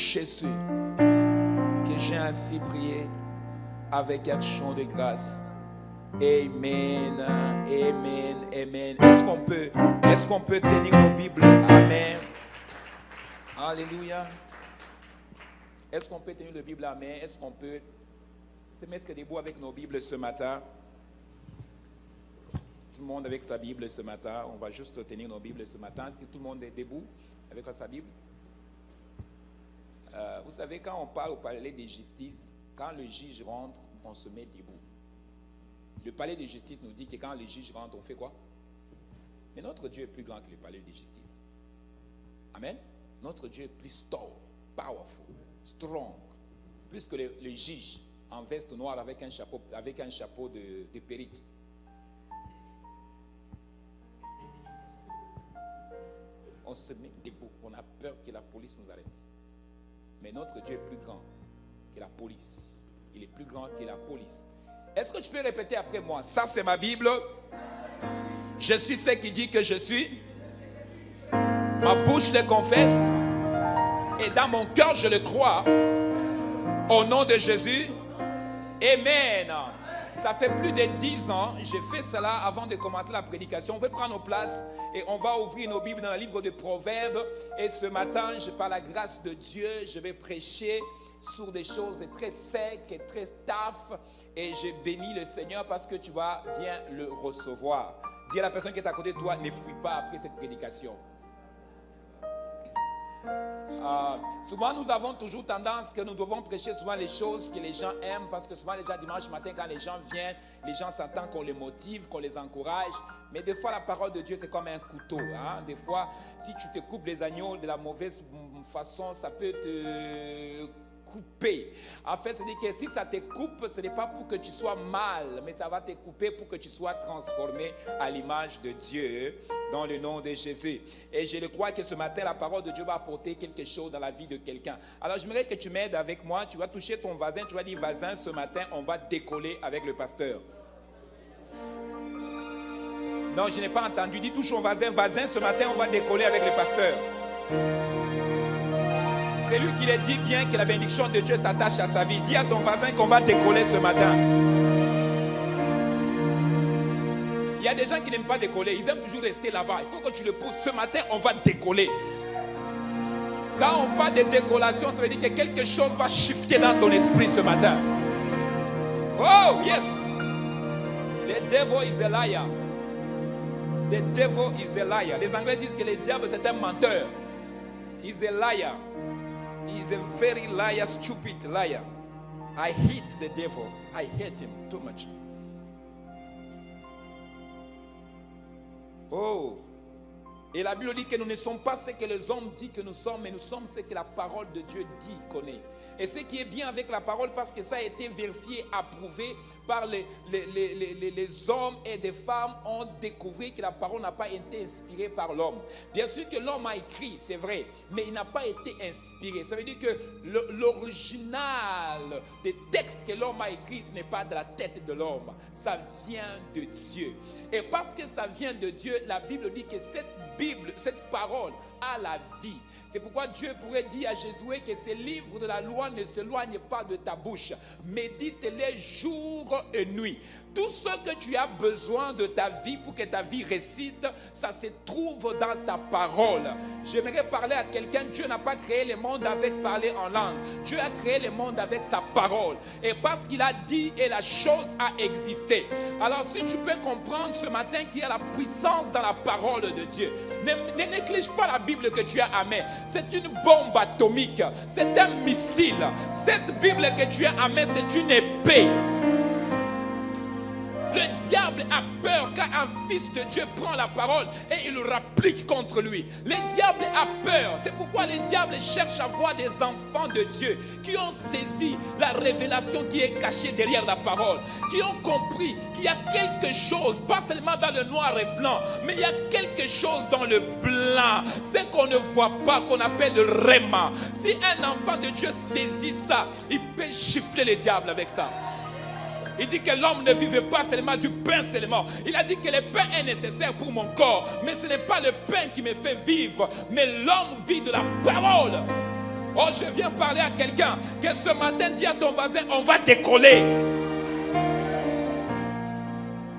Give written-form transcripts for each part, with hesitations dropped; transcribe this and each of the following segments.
Jésus que j'ai ainsi prié avec action de grâce. Amen, amen, amen. Est-ce qu'on peut tenir nos Bibles? Amen. Alléluia. Est-ce qu'on peut tenir le Bible? Amen. Est-ce qu'on peut se mettre debout avec nos Bibles ce matin? Tout le monde avec sa Bible ce matin. On va juste tenir nos Bibles ce matin. Si tout le monde est debout avec sa Bible. Vous savez, quand on parle au palais de justice, quand le juge rentre, on se met debout. Le palais de justice nous dit que quand le juge rentre, on fait quoi? Mais notre Dieu est plus grand que le palais de justice. Amen. Notre Dieu est plus tall, powerful, strong, plus que le juge en veste noire avec un chapeau de perruque. On se met debout, on a peur que la police nous arrête. Mais notre Dieu est plus grand que la police. Il est plus grand que la police. Est-ce que tu peux répéter après moi? Ça, c'est ma Bible. Je suis ce qui dit que je suis. Ma bouche le confesse. Et dans mon cœur, je le crois. Au nom de Jésus. Amen. Ça fait plus de 10 ans, j'ai fait cela avant de commencer la prédication. On peut prendre nos places et on va ouvrir nos Bibles dans le livre de Proverbes. Et ce matin, par la grâce de Dieu, je vais prêcher sur des choses très secs et très tough. Et je bénis le Seigneur parce que tu vas bien le recevoir. Dis à la personne qui est à côté de toi, ne fuis pas après cette prédication. Souvent nous avons toujours tendance que nous devons prêcher souvent les choses que les gens aiment, parce que souvent les gens dimanche matin quand les gens viennent, les gens s'attendent qu'on les motive, qu'on les encourage. Mais des fois la parole de Dieu c'est comme un couteau, hein? Des fois si tu te coupes les agneaux de la mauvaise façon, ça peut te couper. En fait, c'est-à-dire que si ça te coupe, ce n'est pas pour que tu sois mal, mais ça va te couper pour que tu sois transformé à l'image de Dieu, dans le nom de Jésus. Et je le crois que ce matin, la parole de Dieu va apporter quelque chose dans la vie de quelqu'un. Alors, j'aimerais que tu m'aides avec moi. Tu vas toucher ton voisin, tu vas dire, voisin, ce matin, on va décoller avec le pasteur. Non, je n'ai pas entendu. Dis, touche ton voisin, voisin, ce matin, on va décoller avec le pasteur. C'est lui qui le dit bien que la bénédiction de Dieu s'attache à sa vie. Dis à ton voisin qu'on va décoller ce matin. Il y a des gens qui n'aiment pas décoller. Ils aiment toujours rester là-bas. Il faut que tu le pousses. Ce matin, on va décoller. Quand on parle de décollation, ça veut dire que quelque chose va shifter dans ton esprit ce matin. Oh, yes! The devil is a liar. The devil is a liar. Les Anglais disent que le diable, c'est un menteur. He's a liar. He's a very liar, stupid liar. I hate the devil. I hate him too much. Oh. Et la Bible dit que nous ne sommes pas ce que les hommes disent que nous sommes, mais nous sommes ce que la parole de Dieu dit qu'on est. Et ce qui est bien avec la parole, parce que ça a été vérifié, approuvé par les hommes et des femmes, ont découvert que la parole n'a pas été inspirée par l'homme. Bien sûr que l'homme a écrit, c'est vrai, mais il n'a pas été inspiré. Ça veut dire que l'original des textes que l'homme a écrits, ce n'est pas de la tête de l'homme, ça vient de Dieu. Et parce que ça vient de Dieu, la Bible dit que cette Bible, cette parole a la vie. C'est pourquoi Dieu pourrait dire à Jésus que ces livres de la loi ne s'éloignent pas de ta bouche. Médite-les jour et nuit. Tout ce que tu as besoin de ta vie pour que ta vie réussisse, ça se trouve dans ta parole. J'aimerais parler à quelqu'un. Dieu n'a pas créé le monde avec parler en langue. Dieu a créé le monde avec sa parole. Et parce qu'il a dit et la chose a existé. Alors si tu peux comprendre ce matin qu'il y a la puissance dans la parole de Dieu. Ne néglige pas la Bible que tu as à main. C'est une bombe atomique. C'est un missile. Cette Bible que tu as à main, c'est une épée. Le diable a peur quand un fils de Dieu prend la parole et il le rapplique contre lui. Le diable a peur. C'est pourquoi le diable cherche à voir des enfants de Dieu qui ont saisi la révélation qui est cachée derrière la parole, qui ont compris qu'il y a quelque chose, pas seulement dans le noir et blanc, mais il y a quelque chose dans le blanc, ce qu'on ne voit pas, qu'on appelle le réma. Si un enfant de Dieu saisit ça, il peut gifler le diable avec ça. Il dit que l'homme ne vivait pas seulement du pain seulement. Il a dit que le pain est nécessaire pour mon corps. Mais ce n'est pas le pain qui me fait vivre, mais l'homme vit de la parole. Oh, je viens parler à quelqu'un que ce matin, dis à ton voisin, on va décoller.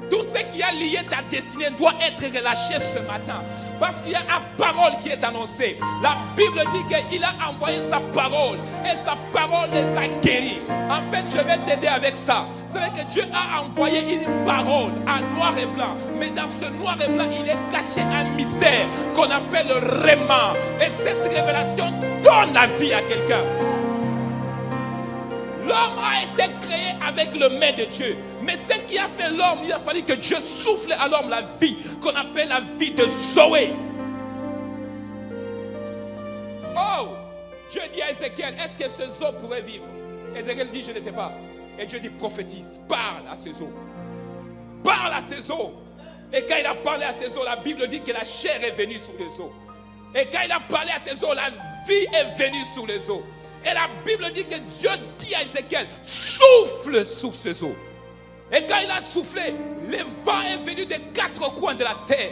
Tout ce qui a lié ta destinée doit être relâché ce matin. Parce qu'il y a une parole qui est annoncée. La Bible dit qu'il a envoyé sa parole. Et sa parole les a guéris. En fait, je vais t'aider avec ça. C'est vrai que Dieu a envoyé une parole en noir et blanc. Mais dans ce noir et blanc, il est caché un mystère qu'on appelle le réma. Et cette révélation donne la vie à quelqu'un. L'homme a été créé avec le main de Dieu. Mais ce qui a fait l'homme, il a fallu que Dieu souffle à l'homme la vie, qu'on appelle la vie de Zoé. Oh, Dieu dit à Ézéchiel, est-ce que ce Zoé pourrait vivre? Ézéchiel dit, je ne sais pas. Et Dieu dit, prophétise, parle à ces eaux. Parle à ces eaux. Et quand il a parlé à ces eaux, la Bible dit que la chair est venue sur les eaux. Et quand il a parlé à ces eaux, la vie est venue sur les eaux. Et la Bible dit que Dieu dit à Ézéchiel, souffle sur ces eaux. Et quand il a soufflé, le vent est venu des quatre coins de la terre.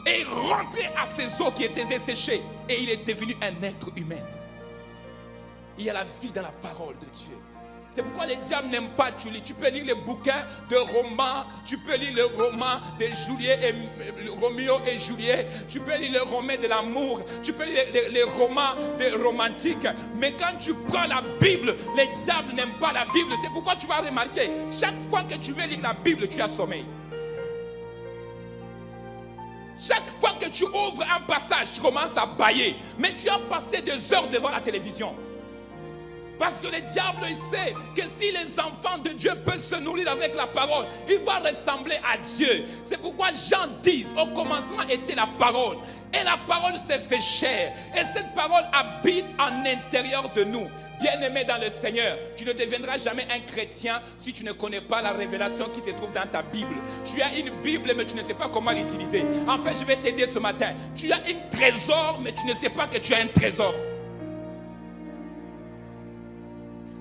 Et il rentrait à ces eaux qui étaient desséchées. Et il est devenu un être humain. Il y a la vie dans la parole de Dieu. C'est pourquoi les diables n'aiment pas tu lis. Tu peux lire les bouquins de romans. Tu peux lire le roman de Roméo et Juliette. Tu peux lire le roman de l'amour. Tu peux lire les romans romantiques. Mais quand tu prends la Bible, les diables n'aiment pas la Bible. C'est pourquoi tu vas remarquer, chaque fois que tu veux lire la Bible, tu as sommeil. Chaque fois que tu ouvres un passage, tu commences à bâiller. Mais tu as passé des heures devant la télévision. Parce que le diable, il sait que si les enfants de Dieu peuvent se nourrir avec la parole, il va ressembler à Dieu. C'est pourquoi Jean dit, au commencement était la parole. Et la parole s'est fait chair. Et cette parole habite en intérieur de nous. Bien-aimé dans le Seigneur, tu ne deviendras jamais un chrétien si tu ne connais pas la révélation qui se trouve dans ta Bible. Tu as une Bible, mais tu ne sais pas comment l'utiliser. En fait, je vais t'aider ce matin. Tu as un trésor, mais tu ne sais pas que tu as un trésor.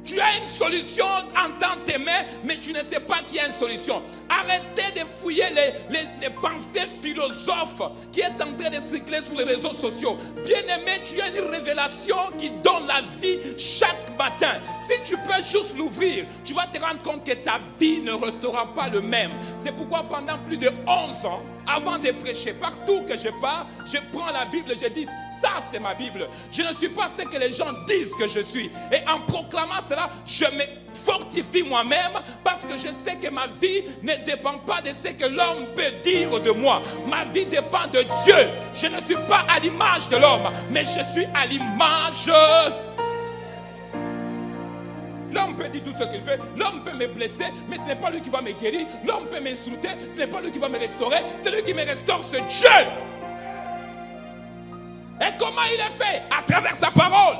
Tu as une solution dans tes mains, mais tu ne sais pas qu'il y a une solution. Arrêtez de fouiller les pensées philosophes qui est en train de circuler sur les réseaux sociaux. Bien-aimé, tu as une révélation qui donne la vie chaque matin. Si tu peux juste l'ouvrir, tu vas te rendre compte que ta vie ne restera pas le même. C'est pourquoi pendant plus de 11 ans, avant de prêcher, partout que je pars, je prends la Bible et je dis, ça c'est ma Bible. Je ne suis pas ce que les gens disent que je suis. Et en proclamant cela, je me fortifie moi-même parce que je sais que ma vie ne dépend pas de ce que l'homme peut dire de moi. Ma vie dépend de Dieu. Je ne suis pas à l'image de l'homme, mais je suis à l'image. L'homme peut dire tout ce qu'il veut, l'homme peut me blesser, mais ce n'est pas lui qui va me guérir. L'homme peut m'insulter, ce n'est pas lui qui va me restaurer, c'est lui qui me restaure, c'est Dieu. Et comment il est fait? À travers sa parole.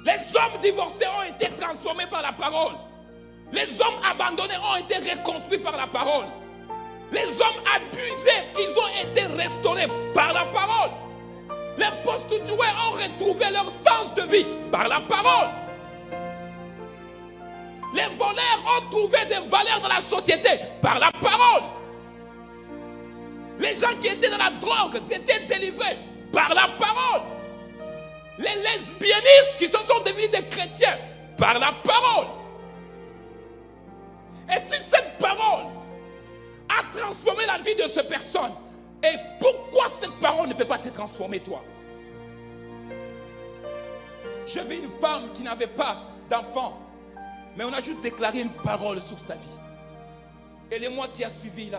Les hommes divorcés ont été transformés par la parole. Les hommes abandonnés ont été reconstruits par la parole. Les hommes abusés, ils ont été restaurés par la parole. Les prostituées ont retrouvé leur sens de vie par la parole. Les voleurs ont trouvé des valeurs dans la société par la parole. Les gens qui étaient dans la drogue s'étaient délivrés par la parole. Les lesbianistes qui se sont devenus des chrétiens par la parole. Et si cette parole a transformé la vie de cette personne, et pourquoi cette parole ne peut pas te transformer toi? Je vis une femme qui n'avait pas d'enfant, mais on a juste déclaré une parole sur sa vie. Et le mois qui a suivi,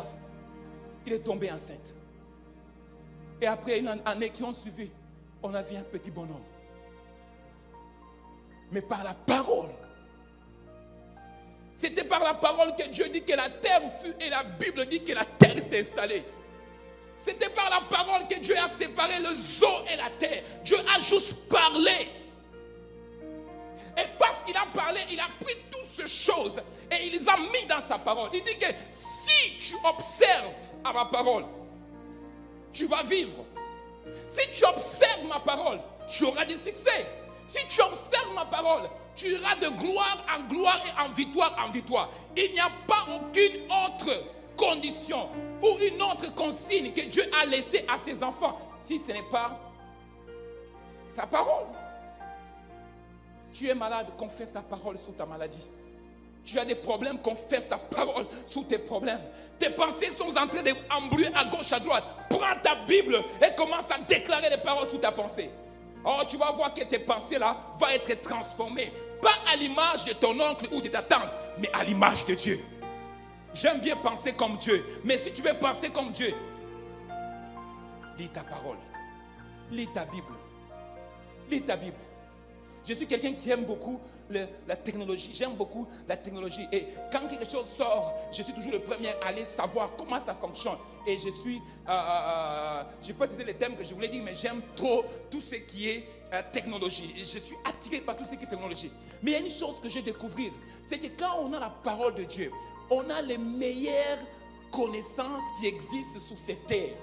il est tombé enceinte. Et après une année qui ont suivi, on a vu un petit bonhomme. Mais par la parole. C'était par la parole que Dieu dit que la terre fut, et la Bible dit que la terre s'est installée. C'était par la parole que Dieu a séparé le zoo et la terre. Dieu a juste parlé. Et parce qu'il a parlé, il a pris toutes ces choses et il les a mis dans sa parole. Il dit que si tu observes à ma parole, tu vas vivre. Si tu observes ma parole, tu auras du succès. Si tu observes ma parole, tu iras de gloire en gloire et en victoire en victoire. Il n'y a pas aucune autre condition ou une autre consigne que Dieu a laissée à ses enfants si ce n'est pas sa parole. Tu es malade, confesse la parole sur ta maladie. Tu as des problèmes, confesse ta parole sur tes problèmes. Tes pensées sont en train d'embrouiller à gauche, à droite. Prends ta Bible et commence à déclarer les paroles sur ta pensée. Oh, tu vas voir que tes pensées-là vont être transformées. Pas à l'image de ton oncle ou de ta tante, mais à l'image de Dieu. J'aime bien penser comme Dieu. Mais si tu veux penser comme Dieu, lis ta parole. Lis ta Bible. Lis ta Bible. Je suis quelqu'un qui aime beaucoup la technologie. J'aime beaucoup la technologie. Et quand quelque chose sort, je suis toujours le premier à aller savoir comment ça fonctionne. Et je suis, je ne peux pas dire les thèmes que je voulais dire, mais j'aime trop tout ce qui est technologie. Et je suis attiré par tout ce qui est technologie. Mais il y a une chose que j'ai découvert, c'est que quand on a la parole de Dieu, on a les meilleures connaissances qui existent sur cette terre.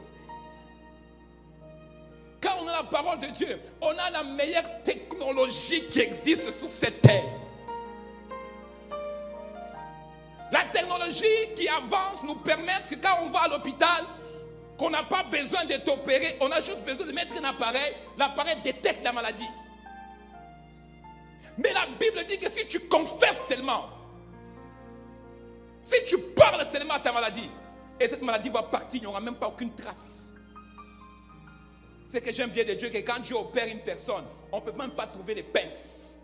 Quand on a la parole de Dieu, on a la meilleure technologie qui existe sur cette terre. La technologie qui avance nous permet que quand on va à l'hôpital, qu'on n'a pas besoin d'être opéré, on a juste besoin de mettre un appareil, l'appareil détecte la maladie. Mais la Bible dit que si tu confesses seulement, si tu parles seulement à ta maladie, et cette maladie va partir, il n'y aura même pas aucune trace. C'est que j'aime bien de Dieu que quand Dieu opère une personne, on ne peut même pas trouver les pinces.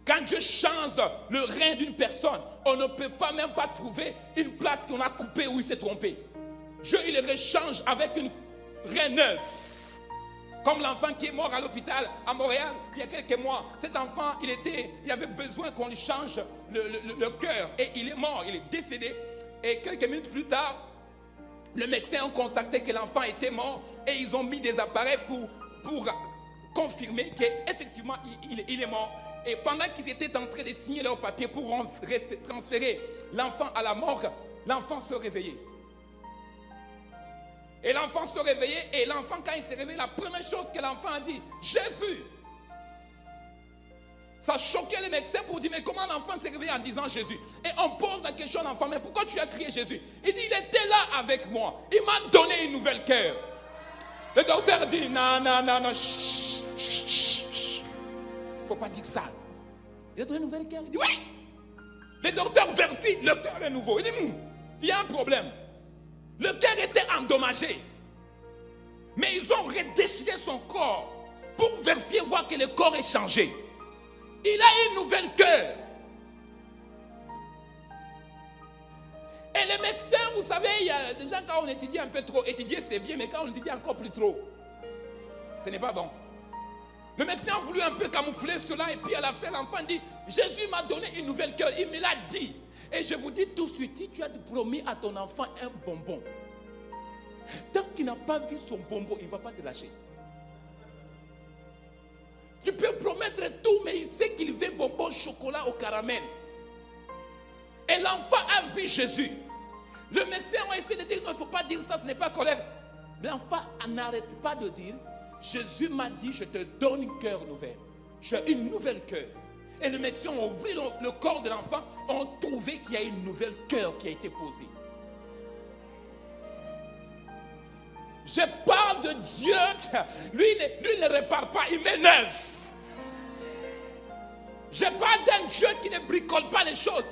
Quand Dieu change le rein d'une personne, on ne peut pas même pas trouver une place qu'on a coupée où il s'est trompé. Dieu, il le rechange avec une rein neuve. Comme l'enfant qui est mort à l'hôpital à Montréal il y a quelques mois. Cet enfant, il avait besoin qu'on lui change le cœur. Et il est mort, il est décédé. Et quelques minutes plus tard, le médecin a constaté que l'enfant était mort et ils ont mis des appareils pour confirmer qu'effectivement il est mort. Et pendant qu'ils étaient en train de signer leurs papiers pour transférer l'enfant à la morgue, l'enfant se réveillait. Et l'enfant se réveillait et l'enfant, quand il s'est réveillé, la première chose que l'enfant a dit, Jésus. Ça choquait les médecins pour dire, mais comment l'enfant s'est réveillé en disant Jésus? Et on pose la question à l'enfant, mais pourquoi tu as crié Jésus? Il dit, il était là avec moi. Il m'a donné une nouvelle cœur. Le docteur dit, non, chut. Il ne faut pas dire ça. Il a donné une nouvelle cœur. Il dit, oui. Le docteur vérifie, le cœur est nouveau. Il dit, il y a un problème. Le cœur était endommagé. Mais ils ont redéchiré son corps pour vérifier, voir que le corps est changé. Il a une nouvelle cœur. Et les médecins, vous savez, il y a déjà quand on étudie un peu trop, étudier c'est bien, mais quand on étudie encore plus trop, ce n'est pas bon. Le médecin a voulu un peu camoufler cela et puis à la fin, l'enfant dit, Jésus m'a donné une nouvelle cœur, il me l'a dit. Et je vous dis tout de suite, si tu as promis à ton enfant un bonbon, tant qu'il n'a pas vu son bonbon, il ne va pas te lâcher. Tu peux promettre tout, mais il sait qu'il veut bonbon chocolat au caramel. Et l'enfant a vu Jésus. Le médecin a essayé de dire, non, il ne faut pas dire ça, ce n'est pas correct. Mais l'enfant n'arrête pas de dire, Jésus m'a dit, je te donne une cœur nouvelle. Tu as une nouvelle cœur. Et le médecin a ouvert le corps de l'enfant, ont trouvé qu'il y a une nouvelle cœur qui a été posée. Je parle de Dieu, lui ne répare pas, il met neuf. Je parle d'un Dieu qui ne bricole pas les choses.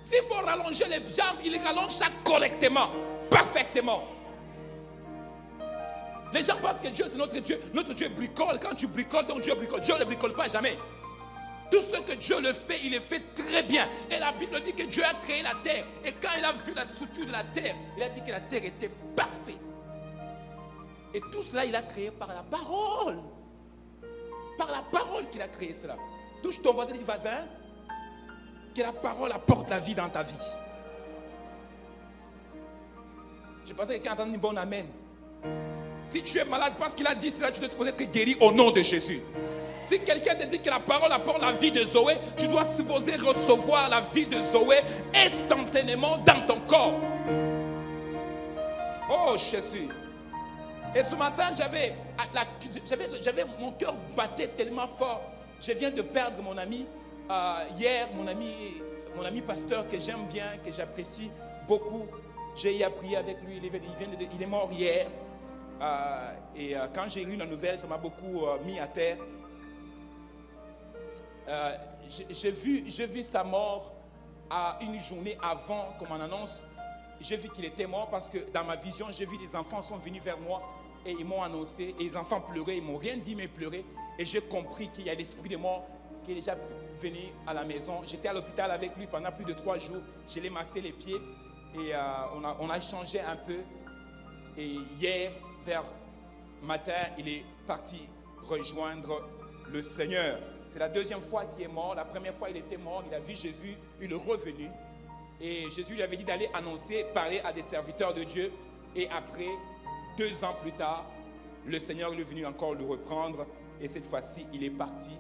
S'il faut rallonger les jambes, il rallonge ça correctement, parfaitement. Les gens pensent que Dieu c'est notre Dieu. Notre Dieu bricole. Quand tu bricoles, donc Dieu bricole. Dieu ne bricole pas jamais. Tout ce que Dieu le fait, il le fait très bien. Et la Bible dit que Dieu a créé la terre. Et quand il a vu la structure de la terre, il a dit que la terre était parfaite. Et tout cela, il a créé par la parole. Par la parole qu'il a créé cela. Touche ton voisin, que la parole apporte la vie dans ta vie. Je pensais que quelqu'un entendait une bonne amen. Si tu es malade parce qu'il a dit cela, tu dois supposer être guéri au nom de Jésus. Si quelqu'un te dit que la parole apporte la vie de Zoé, tu dois supposer recevoir la vie de Zoé instantanément dans ton corps. Oh Jésus. Et ce matin, mon cœur battait tellement fort. Je viens de perdre mon ami hier, mon ami pasteur que j'aime bien, que j'apprécie beaucoup. J'ai prié avec lui, il est mort hier. Quand j'ai lu la nouvelle, ça m'a beaucoup mis à terre. J'ai vu sa mort à une journée avant qu'on m'en annonce. J'ai vu qu'il était mort parce que dans ma vision, j'ai vu des enfants sont venus vers moi et ils m'ont annoncé. Et les enfants pleuraient, ils ne m'ont rien dit, mais pleuraient. Et j'ai compris qu'il y a l'esprit de mort qui est déjà venu à la maison. J'étais à l'hôpital avec lui pendant plus de 3 jours. Je l'ai massé les pieds et on a échangé un peu. Et hier, vers matin, il est parti rejoindre le Seigneur. C'est la deuxième fois qu'il est mort. La première fois, il était mort. Il a vu Jésus. Il est revenu. Et Jésus lui avait dit d'aller annoncer, parler à des serviteurs de Dieu. Et après, 2 ans plus tard, le Seigneur est venu encore le reprendre. Et cette fois-ci, il est parti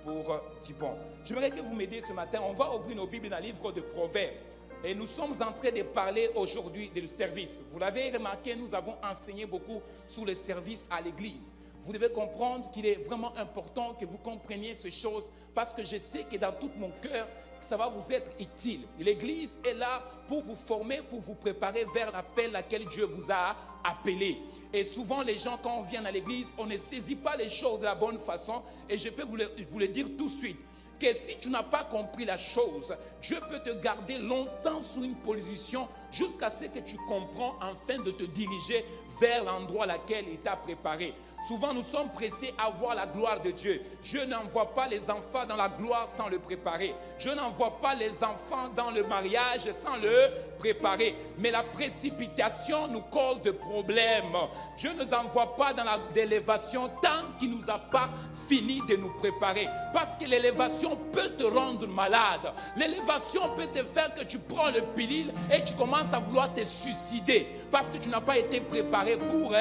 pour Dibon. J'aimerais que vous m'aidiez ce matin. On va ouvrir nos Bibles dans le livre de Proverbes. Et nous sommes en train de parler aujourd'hui du service. Vous l'avez remarqué, nous avons enseigné beaucoup sur le service à l'église. Vous devez comprendre qu'il est vraiment important que vous compreniez ces choses parce que je sais que dans tout mon cœur, ça va vous être utile. L'église est là pour vous former, pour vous préparer vers l'appel auquel Dieu vous a appelé. Et souvent, les gens, quand on vient à l'église, on ne saisit pas les choses de la bonne façon. Et je peux vous le dire tout de suite. Que si tu n'as pas compris la chose, Dieu peut te garder longtemps sous une position jusqu'à ce que tu comprends afin de te diriger vers l'endroit auquel il t'a préparé. Souvent, nous sommes pressés à voir la gloire de Dieu. Dieu n'envoie pas les enfants dans la gloire sans le préparer. Dieu n'envoie pas les enfants dans le mariage sans le préparer. Mais la précipitation nous cause de problèmes. Dieu ne nous envoie pas dans l'élévation tant qu'il ne nous a pas fini de nous préparer. Parce que l'élévation peut te rendre malade. L'élévation peut te faire que tu prends le pilule et tu commences à vouloir te suicider. Parce que tu n'as pas été préparé pour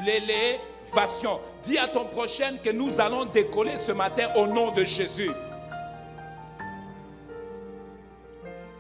l'élévation. Dis à ton prochain que nous allons décoller ce matin au nom de Jésus.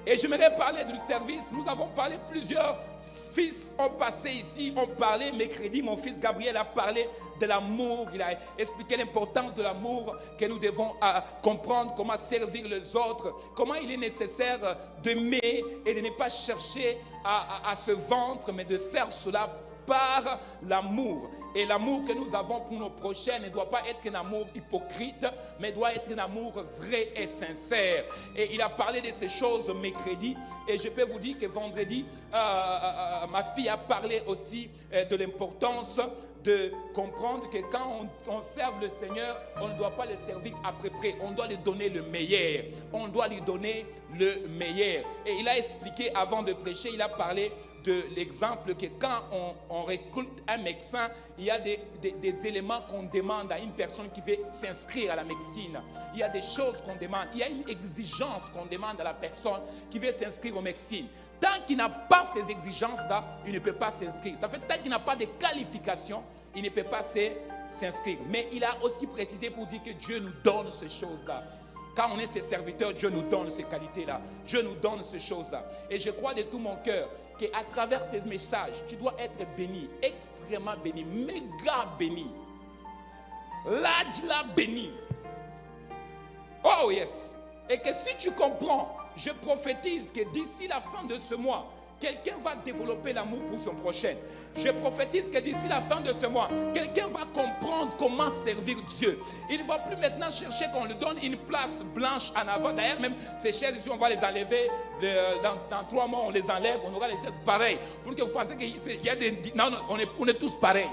Et j'aimerais parler du service. Nous avons parlé, plusieurs fils ont passé ici, ont parlé. Mercredi, mon fils Gabriel a parlé de l'amour. Il a expliqué l'importance de l'amour, que nous devons comprendre comment servir les autres, comment il est nécessaire d'aimer et de ne pas chercher à se vendre, mais de faire cela par l'amour. Et l'amour que nous avons pour nos prochains ne doit pas être un amour hypocrite, mais doit être un amour vrai et sincère. Et il a parlé de ces choses mercredi. Et je peux vous dire que vendredi, ma fille a parlé aussi de l'importance de comprendre que quand on serve le Seigneur, on ne doit pas le servir à peu près. On doit lui donner le meilleur. On doit lui donner le meilleur. Et il a expliqué avant de prêcher, il a parlé de l'exemple que quand on recrute un médecin, il y a des éléments qu'on demande à une personne qui veut s'inscrire à la médecine. Il y a des choses qu'on demande. Il y a une exigence qu'on demande à la personne qui veut s'inscrire aux médecines. Tant qu'il n'a pas ces exigences-là, il ne peut pas s'inscrire. En fait, tant qu'il n'a pas de qualifications, il ne peut pas s'inscrire. Mais il a aussi précisé pour dire que Dieu nous donne ces choses-là. Quand on est ses serviteurs, Dieu nous donne ces qualités-là. Dieu nous donne ces choses-là. Et je crois de tout mon cœur qu'à travers ces messages, tu dois être béni, extrêmement béni, méga béni. Là béni. Oh yes. Et que si tu comprends, je prophétise que d'ici la fin de ce mois, quelqu'un va développer l'amour pour son prochain. Je prophétise que d'ici la fin de ce mois, quelqu'un va comprendre comment servir Dieu. Il ne va plus maintenant chercher qu'on lui donne une place blanche en avant. D'ailleurs, même ces chaises ici, on va les enlever. Dans 3 mois, on les enlève. On aura les chaises pareilles. Pour que vous pensez qu'il y a des... Non, on est tous pareils.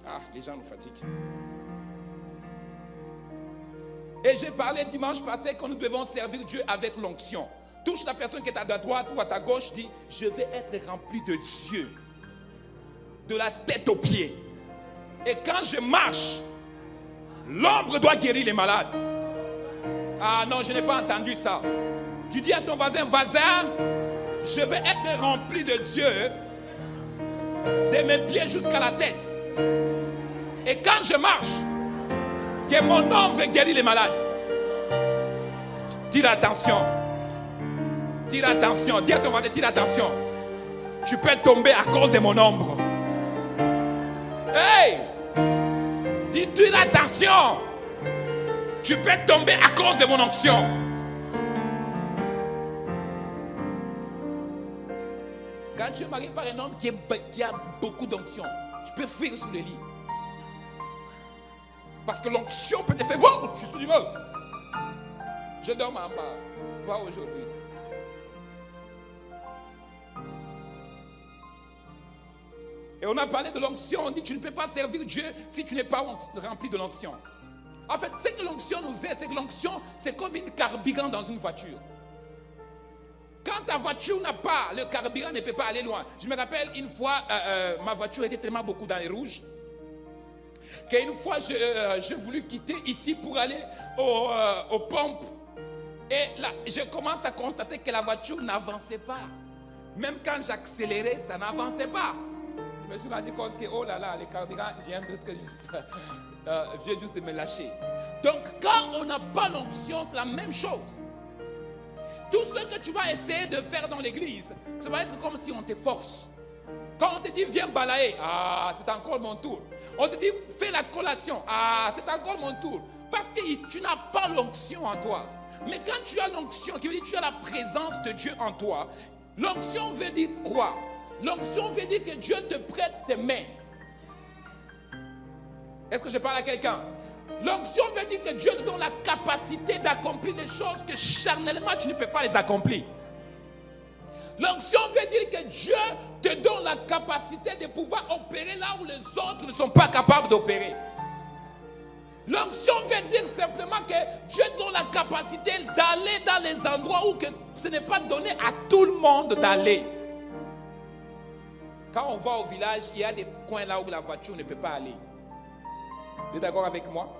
Ah, les gens nous fatiguent. Et j'ai parlé dimanche passé que nous devons servir Dieu avec l'onction. Touche la personne qui est à ta droite ou à ta gauche, dit, je vais être rempli de Dieu, de la tête aux pieds. Et quand je marche, l'ombre doit guérir les malades. Ah non, je n'ai pas entendu ça. Tu dis à ton voisin, je vais être rempli de Dieu, de mes pieds jusqu'à la tête. Et quand je marche, que mon ombre guérit les malades. Tire attention. Tire attention. Dis à ton voisin, tire attention. Tu peux tomber à cause de mon ombre. Hey! Dis, tire attention. Tu peux tomber à cause de mon onction. Quand tu es marié par un homme qui a beaucoup d'onction, tu peux fuir sur le lit. Parce que l'onction peut te faire, wow, je suis sur l'immeuble. Je dors en bas, toi aujourd'hui. Et on a parlé de l'onction, on dit tu ne peux pas servir Dieu si tu n'es pas rempli de l'onction. En fait, ce que l'onction nous aide, c'est que l'onction, c'est comme une carburant dans une voiture. Quand ta voiture n'a pas, le carburant ne peut pas aller loin. Je me rappelle une fois, ma voiture était tellement beaucoup dans les rouges, qu'une fois, j'ai voulu quitter ici pour aller aux pompes. Et là, je commence à constater que la voiture n'avançait pas. Même quand j'accélérais, ça n'avançait pas. Je me suis rendu compte que, oh là là, le carburant vient juste de me lâcher. Donc, quand on n'a pas l'onction, c'est la même chose. Tout ce que tu vas essayer de faire dans l'église, ça va être comme si on te force. Quand on te dit, viens balayer, ah, c'est encore mon tour. On te dit, fais la collation, ah, c'est encore mon tour. Parce que tu n'as pas l'onction en toi. Mais quand tu as l'onction, qui veut dire que tu as la présence de Dieu en toi, l'onction veut dire quoi? L'onction veut dire que Dieu te prête ses mains. Est-ce que je parle à quelqu'un? L'onction veut dire que Dieu te donne la capacité d'accomplir les choses que charnellement tu ne peux pas les accomplir. L'onction veut dire que Dieu te donne la capacité de pouvoir opérer là où les autres ne sont pas capables d'opérer. L'onction veut dire simplement que Dieu donne la capacité d'aller dans les endroits où ce n'est pas donné à tout le monde d'aller. Quand on va au village, il y a des coins là où la voiture ne peut pas aller. Vous êtes d'accord avec moi?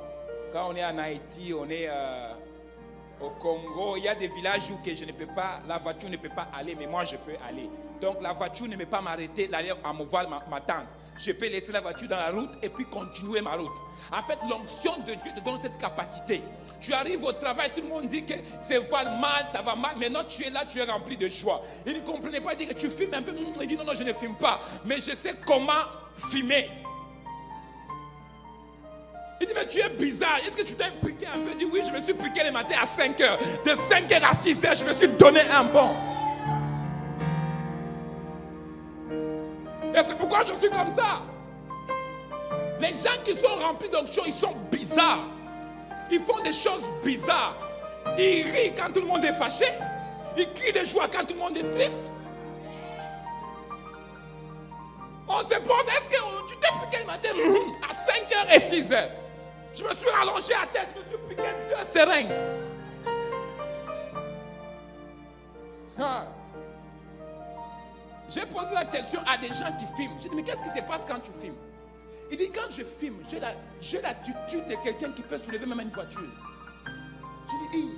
Quand on est en Haïti, on est au Congo, il y a des villages où la voiture ne peut pas aller, mais moi je peux aller. Donc la voiture ne peut pas m'arrêter d'aller à ma tente. Je peux laisser la voiture dans la route et puis continuer ma route. En fait, l'onction de Dieu te donne cette capacité. Tu arrives au travail, tout le monde dit que ça va mal, ça va mal. Maintenant, tu es là, tu es rempli de joie. Il ne comprenait pas, il dit que tu fumes un peu. Il dit non, non, je ne fume pas. Mais je sais comment fumer. Il dit, mais tu es bizarre. Est-ce que tu t'es piqué un peu? Il dit, oui, je me suis piqué le matin à 5 heures. De 5 heures à 6 heures, je me suis donné un bon. Et c'est pourquoi je suis comme ça. Les gens qui sont remplis d'onction, ils sont bizarres. Ils font des choses bizarres. Ils rient quand tout le monde est fâché. Ils crient de joie quand tout le monde est triste. On se pose, est-ce que tu t'es piqué le matin à 5 heures et 6 heures? Je me suis rallongé à terre, je me suis piqué 2 seringues. J'ai posé la question à des gens qui filment. J'ai dit, mais qu'est-ce qui se passe quand tu filmes? Il dit, quand je filme, j'ai l'attitude de quelqu'un qui peut soulever même une voiture. Je dis,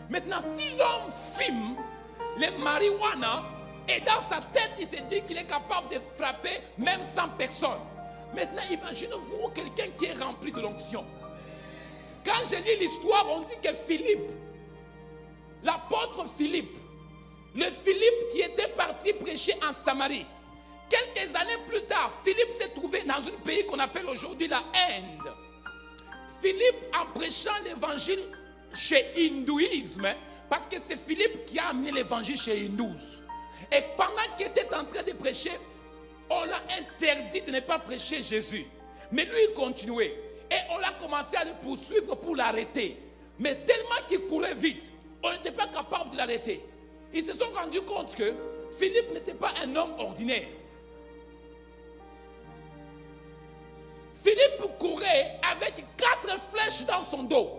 maintenant, si l'homme filme les marijuana, et dans sa tête, il se dit qu'il est capable de frapper même 100 personnes. Maintenant, imaginez-vous quelqu'un qui est rempli de l'onction. Quand je lis l'histoire, on dit que Philippe, l'apôtre Philippe, le Philippe qui était parti prêcher en Samarie, quelques années plus tard, Philippe s'est trouvé dans un pays qu'on appelle aujourd'hui la Inde. Philippe, en prêchant l'évangile chez l'hindouisme, parce que c'est Philippe qui a amené l'évangile chez les hindous. Et pendant qu'il était en train de prêcher, on l'a interdit de ne pas prêcher Jésus. Mais lui, il continuait. Et on a commencé à le poursuivre pour l'arrêter. Mais tellement qu'il courait vite, on n'était pas capable de l'arrêter. Ils se sont rendus compte que Philippe n'était pas un homme ordinaire. Philippe courait avec 4 flèches dans son dos.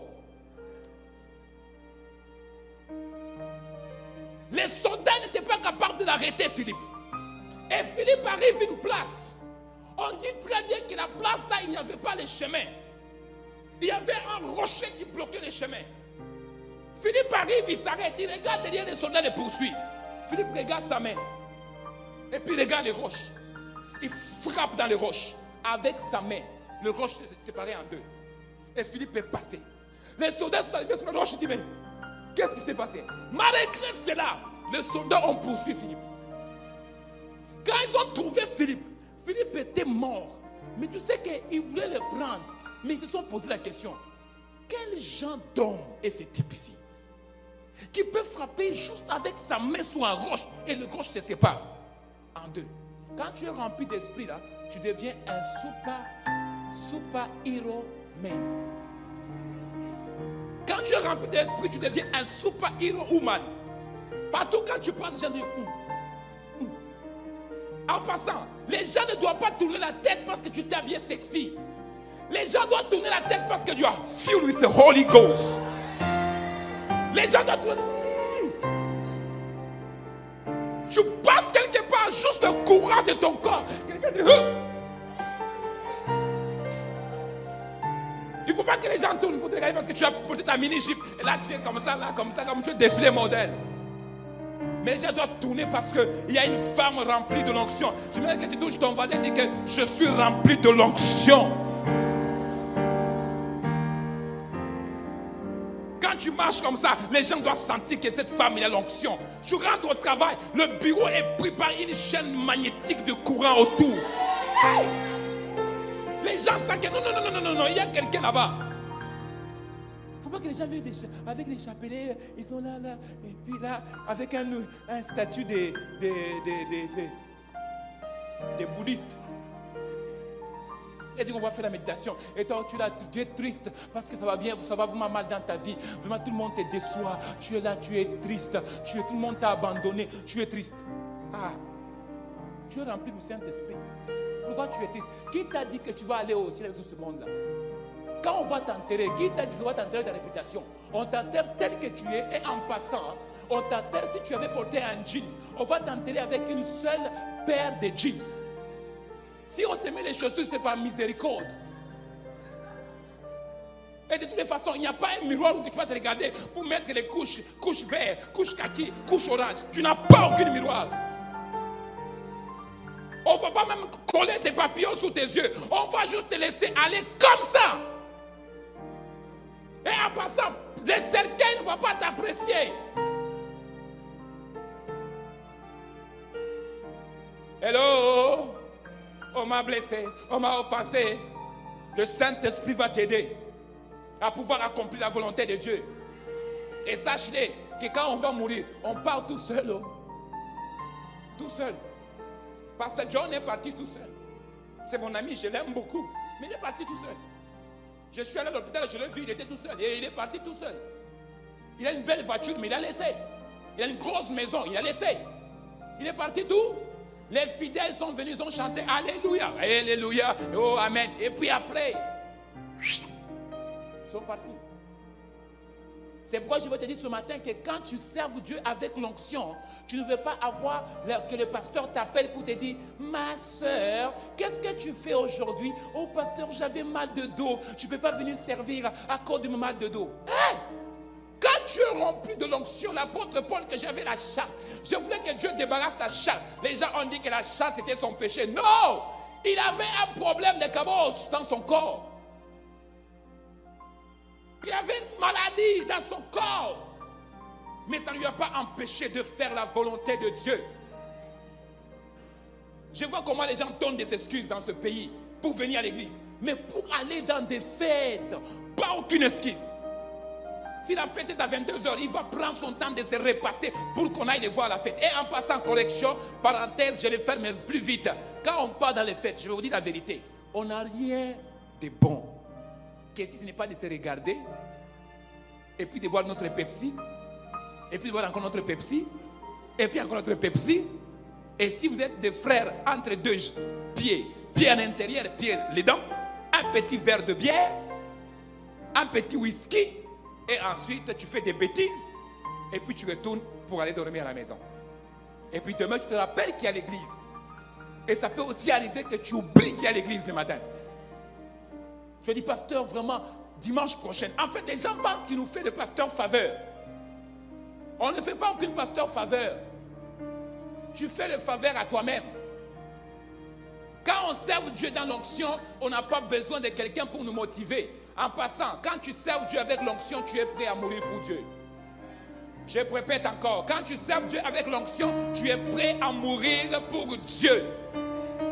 Les soldats n'étaient pas capables de l'arrêter, Philippe. Et Philippe arrive à une place. On dit très bien que la place là, il n'y avait pas de chemin. Il y avait un rocher qui bloquait le chemin. Philippe arrive, il s'arrête, il regarde derrière les soldats, les poursuit. Philippe regarde sa main. Et puis il regarde les roches. Il frappe dans les roches. Avec sa main, le roche s'est séparé en 2. Et Philippe est passé. Les soldats sont arrivés sur la roche, il dit, mais qu'est-ce qui s'est passé? Malgré cela, les soldats ont poursuivi Philippe. Quand ils ont trouvé Philippe, Philippe était mort. Mais tu sais qu'ils voulaient le prendre. Mais ils se sont posé la question, quel genre d'homme est ce type ici? qui peut frapper juste avec sa main sur un roche et le roche se sépare en deux. Quand tu es rempli d'esprit là, tu deviens un super-héros man. Quand tu es rempli d'esprit, tu deviens un super-héros woman. Partout quand tu passes, les gens disent En passant, les gens ne doivent pas tourner la tête parce que tu t'es habillé sexy. Les gens doivent tourner la tête parce que tu are filled with the Holy Ghost. Les gens doivent tourner. Tu passes quelque part, juste le courant de ton corps. Quelqu'un dit Il ne faut pas que les gens tournent pour te regarder parce que tu as porté ta mini-jupe. Et là, tu es comme ça, comme tu es défilé modèle. Mais les gens doivent tourner parce qu'il y a une femme remplie de l'onction. Je veux que tu touches ton voisin et dis que je suis rempli de l'onction. Quand tu marches comme ça, les gens doivent sentir que cette femme il a l'onction. Tu rentres au travail, le bureau est pris par une chaîne magnétique de courant autour. Hey! Les gens sentent que non, il y a quelqu'un là-bas. Il ne faut pas que les gens viennent avec les chapelets, ils sont là, et puis là, avec un statut des bouddhistes. Et dit qu'on va faire la méditation. Et toi, tu es triste parce que ça va bien, ça va vraiment mal dans ta vie. Vraiment, tout le monde te déçoit. Tu es là, tu es triste. Tout le monde t'a abandonné. Tu es triste. Ah, tu es rempli du Saint-Esprit. Pourquoi tu es triste? Qui t'a dit que tu vas aller au ciel avec tout ce monde-là? Quand on va t'enterrer, qui t'a dit qu'on va t'enterrer ta réputation? On t'enterre tel que tu es et en passant, on t'enterre si tu avais porté un jeans. On va t'enterrer avec une seule paire de jeans. Si on te met les chaussures, c'est par miséricorde. Et de toutes les façons, il n'y a pas un miroir où tu vas te regarder pour mettre les couches vert, couche kaki, couche orange. Tu n'as pas aucun miroir. On ne va pas même coller tes papillons sous tes yeux. On va juste te laisser aller comme ça. Et en passant, les cercueils ne vont pas t'apprécier. Hello? On m'a blessé, on m'a offensé. Le Saint-Esprit va t'aider à pouvoir accomplir la volonté de Dieu. Et sache-le que quand on va mourir, on part tout seul. Oh. Tout seul. Pasteur John est parti tout seul. C'est mon ami, je l'aime beaucoup. Mais il est parti tout seul. Je suis allé à l'hôpital, je l'ai vu, il était tout seul. Et il est parti tout seul. Il a une belle voiture, mais il a laissé. Il a une grosse maison, il a laissé. Il est parti tout. Les fidèles sont venus, ils ont chanté Alléluia, Alléluia, oh Amen. Et puis après, ils sont partis. C'est pourquoi je veux te dire ce matin que quand tu serves Dieu avec l'onction, tu ne veux pas avoir que le pasteur t'appelle pour te dire ma soeur, qu'est-ce que tu fais aujourd'hui? Oh pasteur, j'avais mal de dos, je ne peux pas venir servir à cause de mon mal de dos. Hey! Quand tu es rempli de l'onction, l'apôtre Paul, que j'avais la charte, je voulais que Dieu débarrasse la charte. Les gens ont dit que la charte c'était son péché. Non! Il avait un problème de cabos dans son corps. Il avait une maladie dans son corps. Mais ça ne lui a pas empêché de faire la volonté de Dieu. Je vois comment les gens donnent des excuses dans ce pays pour venir à l'église. Mais pour aller dans des fêtes, pas aucune excuse. Si la fête est à 22h, il va prendre son temps de se repasser pour qu'on aille les voir à la fête. Et en passant correction, parenthèse, je vais faire mais plus vite. Quand on part dans les fêtes, je vais vous dire la vérité, on n'a rien de bon. Que si ce n'est pas de se regarder, et puis de boire notre Pepsi, et puis de boire encore notre Pepsi, et puis encore notre Pepsi. Et si vous êtes des frères entre deux pieds, pied à l'intérieur, pied les dents, un petit verre de bière, un petit whisky, et ensuite tu fais des bêtises, et puis tu retournes pour aller dormir à la maison. Et puis demain tu te rappelles qu'il y a l'église. Et ça peut aussi arriver que tu oublies qu'il y a l'église le matin. Tu dis, pasteur, vraiment, dimanche prochain. En fait, les gens pensent qu'il nous fait le pasteur faveur. On ne fait pas aucune pasteur faveur. Tu fais le faveur à toi-même. Quand on sert Dieu dans l'onction, on n'a pas besoin de quelqu'un pour nous motiver. En passant, quand tu sers Dieu avec l'onction, tu es prêt à mourir pour Dieu. Je répète encore, quand tu sers Dieu avec l'onction, tu es prêt à mourir pour Dieu.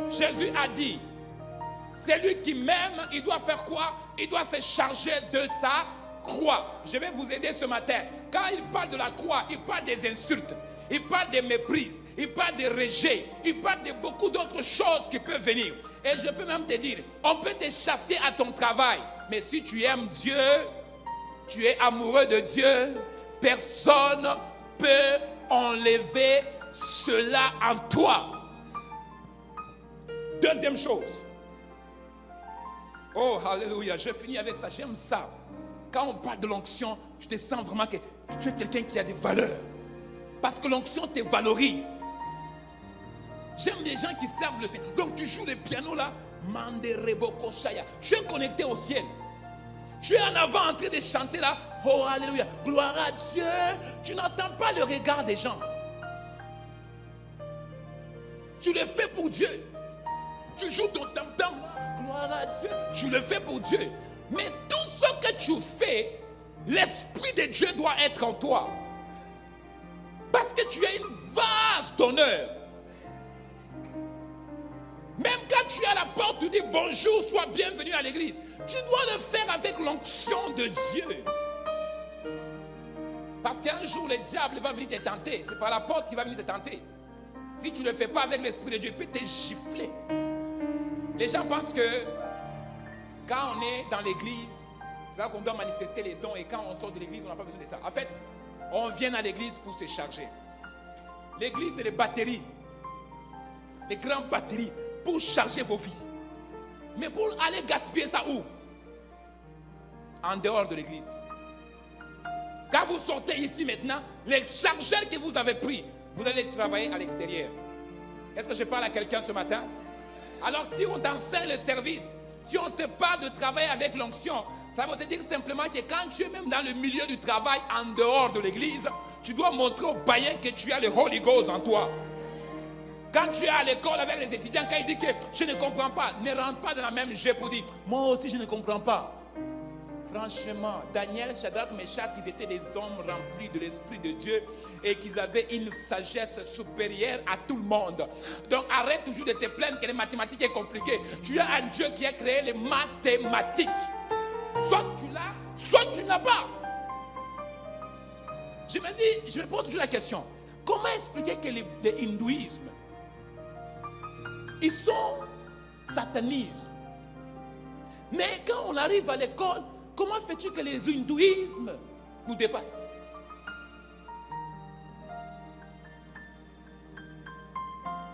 Jésus a dit, celui qui m'aime, il doit faire quoi? Il doit se charger de sa croix. Je vais vous aider ce matin. Quand il parle de la croix, il parle des insultes, il parle des méprises, il parle des rejets, il parle de beaucoup d'autres choses qui peuvent venir. Et je peux même te dire, on peut te chasser à ton travail. Mais si tu aimes Dieu, tu es amoureux de Dieu, personne ne peut enlever cela en toi. Deuxième chose. Oh, alléluia, je finis avec ça, j'aime ça. Quand on parle de l'onction, tu te sens vraiment que tu es quelqu'un qui a des valeurs. Parce que l'onction te valorise. J'aime les gens qui servent le Seigneur. Donc tu joues le piano là, Mandereboko Shaya. Tu es connecté au ciel. Tu es en avant en train de chanter là. Oh, alléluia, gloire à Dieu. Tu n'entends pas le regard des gens. Tu le fais pour Dieu. Tu joues ton tam-tam, gloire à Dieu. Tu le fais pour Dieu. Mais tout ce que tu fais, l'Esprit de Dieu doit être en toi. Parce que tu as une vaste honneur. Même quand tu es à la porte, tu dis bonjour, sois bienvenu à l'église. Tu dois le faire avec l'onction de Dieu. Parce qu'un jour, le diable va venir te tenter. C'est par la porte qu'il va venir te tenter. Si tu ne le fais pas avec l'Esprit de Dieu, il peut te gifler. Les gens pensent que quand on est dans l'église, c'est là qu'on doit manifester les dons. Et quand on sort de l'église, on n'a pas besoin de ça. En fait, on vient à l'église pour se charger. L'église, c'est les batteries. Les grandes batteries pour charger vos vies. Mais pour aller gaspiller ça où? En dehors de l'église. Quand vous sortez ici maintenant, les chargeurs que vous avez pris, vous allez travailler à l'extérieur. Est-ce que je parle à quelqu'un ce matin? Alors si on t'enseigne le service, si on te parle de travailler avec l'onction, ça veut te dire simplement que quand tu es même dans le milieu du travail en dehors de l'église, tu dois montrer aux païens que tu as le Holy Ghost en toi. Quand tu es à l'école avec les étudiants, quand ils disent que je ne comprends pas, ne rentre pas dans la même jeu pour dire moi aussi je ne comprends pas. Franchement, Daniel, Shadrach, Meshach, ils étaient des hommes remplis de l'Esprit de Dieu et qu'ils avaient une sagesse supérieure à tout le monde. Donc arrête toujours de te plaindre que les mathématiques sont compliquées. Tu as un Dieu qui a créé les mathématiques. Soit tu l'as, soit tu n'as pas. Je me pose toujours la question, comment expliquer que les hindouismes, ils sont satanistes. Mais quand on arrive à l'école, comment fais-tu que les hindouismes nous dépassent?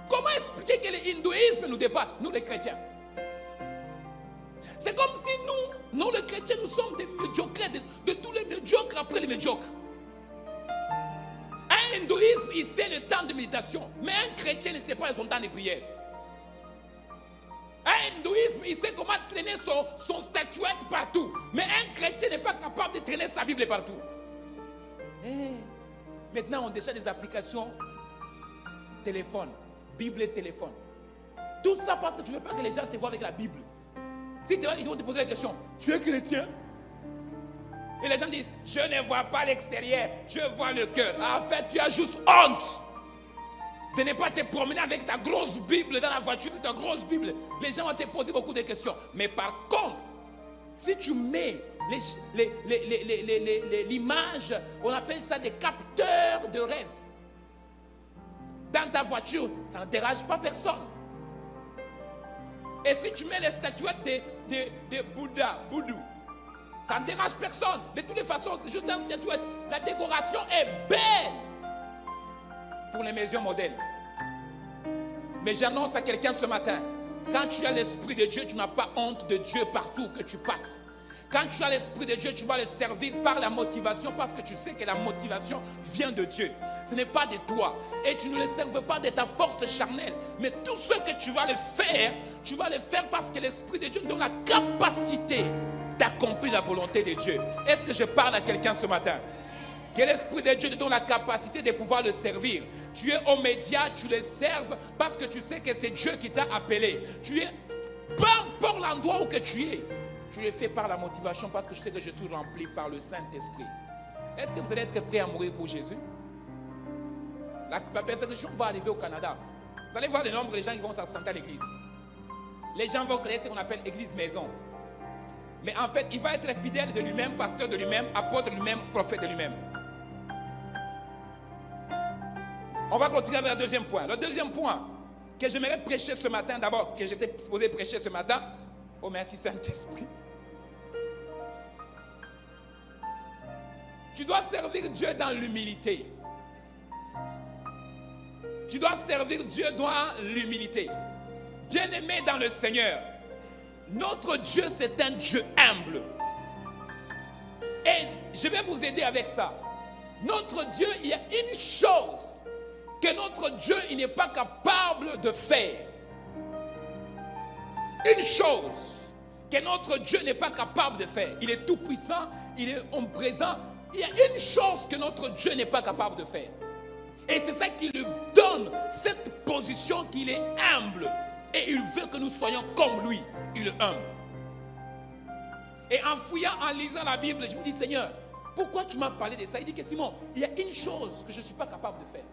Comment expliquer que les hindouismes nous dépassent, nous les chrétiens? C'est comme si nous les chrétiens, nous sommes des médiocres, de tous les médiocres après les médiocres. Un hindouisme, il sait le temps de méditation, mais un chrétien ne sait pas son temps de prière. Un hindouisme, il sait comment traîner son statuette partout. Mais un chrétien n'est pas capable de traîner sa Bible partout. Maintenant, on a déjà des applications téléphone, Bible et téléphone. Tout ça parce que tu ne veux pas que les gens te voient avec la Bible. Si tu vois, ils vont te poser la question, tu es chrétien? Et les gens disent, je ne vois pas l'extérieur, je vois le cœur. En fait, tu as juste honte de ne pas te promener avec ta grosse Bible dans la voiture, ta grosse Bible. Les gens vont te poser beaucoup de questions. Mais par contre, si tu mets l'image, on appelle ça des capteurs de rêve, dans ta voiture, ça ne dérange pas personne. Et si tu mets les statuettes de Bouddha, Boudou, ça ne dérange personne. De toutes les façons, c'est juste une statuette. La décoration est belle pour les maisons modernes. Mais j'annonce à quelqu'un ce matin, quand tu as l'Esprit de Dieu, tu n'as pas honte de Dieu partout que tu passes. Quand tu as l'Esprit de Dieu, tu vas le servir par la motivation parce que tu sais que la motivation vient de Dieu. Ce n'est pas de toi. Et tu ne le serves pas de ta force charnelle. Mais tout ce que tu vas le faire parce que l'Esprit de Dieu nous donne la capacité d'accomplir la volonté de Dieu. Est-ce que je parle à quelqu'un ce matin? Que l'Esprit de Dieu te donne la capacité de pouvoir le servir. Tu es aux médias, tu le serves parce que tu sais que c'est Dieu qui t'a appelé. Tu es, peu importe l'endroit où que tu es, tu le fais par la motivation parce que je sais que je suis rempli par le Saint-Esprit. Est-ce que vous allez être prêts à mourir pour Jésus? La persécution va arriver au Canada. Vous allez voir le nombre de gens qui vont s'absenter à l'église. Les gens vont créer ce qu'on appelle église maison. Mais en fait, il va être fidèle de lui-même, pasteur de lui-même, apôtre de lui-même, prophète de lui-même. On va continuer avec le deuxième point. Le deuxième point que j'aimerais prêcher ce matin, d'abord, que j'étais supposé prêcher ce matin. Oh, merci Saint-Esprit. Tu dois servir Dieu dans l'humilité. Tu dois servir Dieu dans l'humilité. Bien-aimé dans le Seigneur, notre Dieu, c'est un Dieu humble. Et je vais vous aider avec ça. Notre Dieu, il y a une chose que notre Dieu, il n'est pas capable de faire. Une chose que notre Dieu n'est pas capable de faire. Il est tout puissant, il est omniprésent. Il y a une chose que notre Dieu n'est pas capable de faire. Et c'est ça qui lui donne cette position qu'il est humble. Et il veut que nous soyons comme lui. Il est humble. Et en fouillant, en lisant la Bible, je me dis, Seigneur, pourquoi tu m'as parlé de ça? Il dit que Simon, il y a une chose que je ne suis pas capable de faire.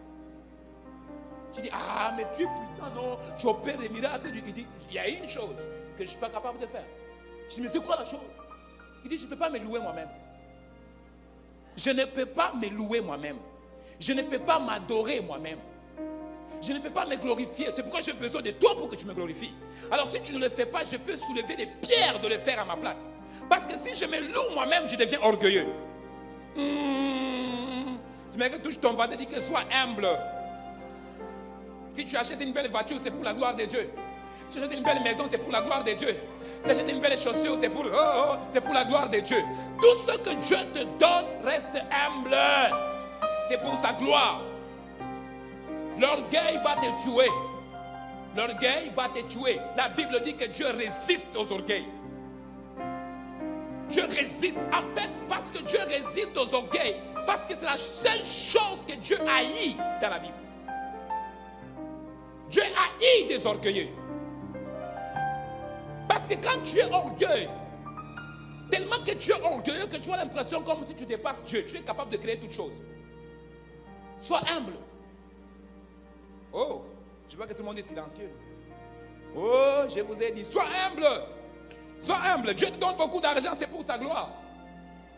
Je dis, ah, mais tu es puissant, non? Tu opères des miracles. Il dit, il y a une chose que je ne suis pas capable de faire. Je dis, mais c'est quoi la chose? Il dit, je ne peux pas me louer moi-même. Je ne peux pas me louer moi-même. Je ne peux pas m'adorer moi-même. Je ne peux pas me glorifier. C'est pourquoi j'ai besoin de toi pour que tu me glorifies. Alors si tu ne le fais pas, je peux soulever des pierres de le faire à ma place. Parce que si je me loue moi-même, je deviens orgueilleux. Je me touche ton ventre et dis que sois humble. Si tu achètes une belle voiture, c'est pour la gloire de Dieu. Si tu achètes une belle maison, c'est pour la gloire de Dieu. Si tu achètes une belle chaussure, c'est pour la gloire de Dieu. Tout ce que Dieu te donne, reste humble. C'est pour sa gloire. L'orgueil va te tuer. L'orgueil va te tuer. La Bible dit que Dieu résiste aux orgueils. Dieu résiste. En fait, parce que Dieu résiste aux orgueils, parce que c'est la seule chose que Dieu haït dans la Bible. Dieu haït des orgueilleux. Parce que quand tu es orgueilleux, tellement que tu es orgueilleux que tu as l'impression comme si tu dépasses Dieu. Tu es capable de créer toutes choses. Sois humble. Oh, je vois que tout le monde est silencieux. Oh, je vous ai dit, sois humble. Sois humble. Dieu te donne beaucoup d'argent, c'est pour sa gloire.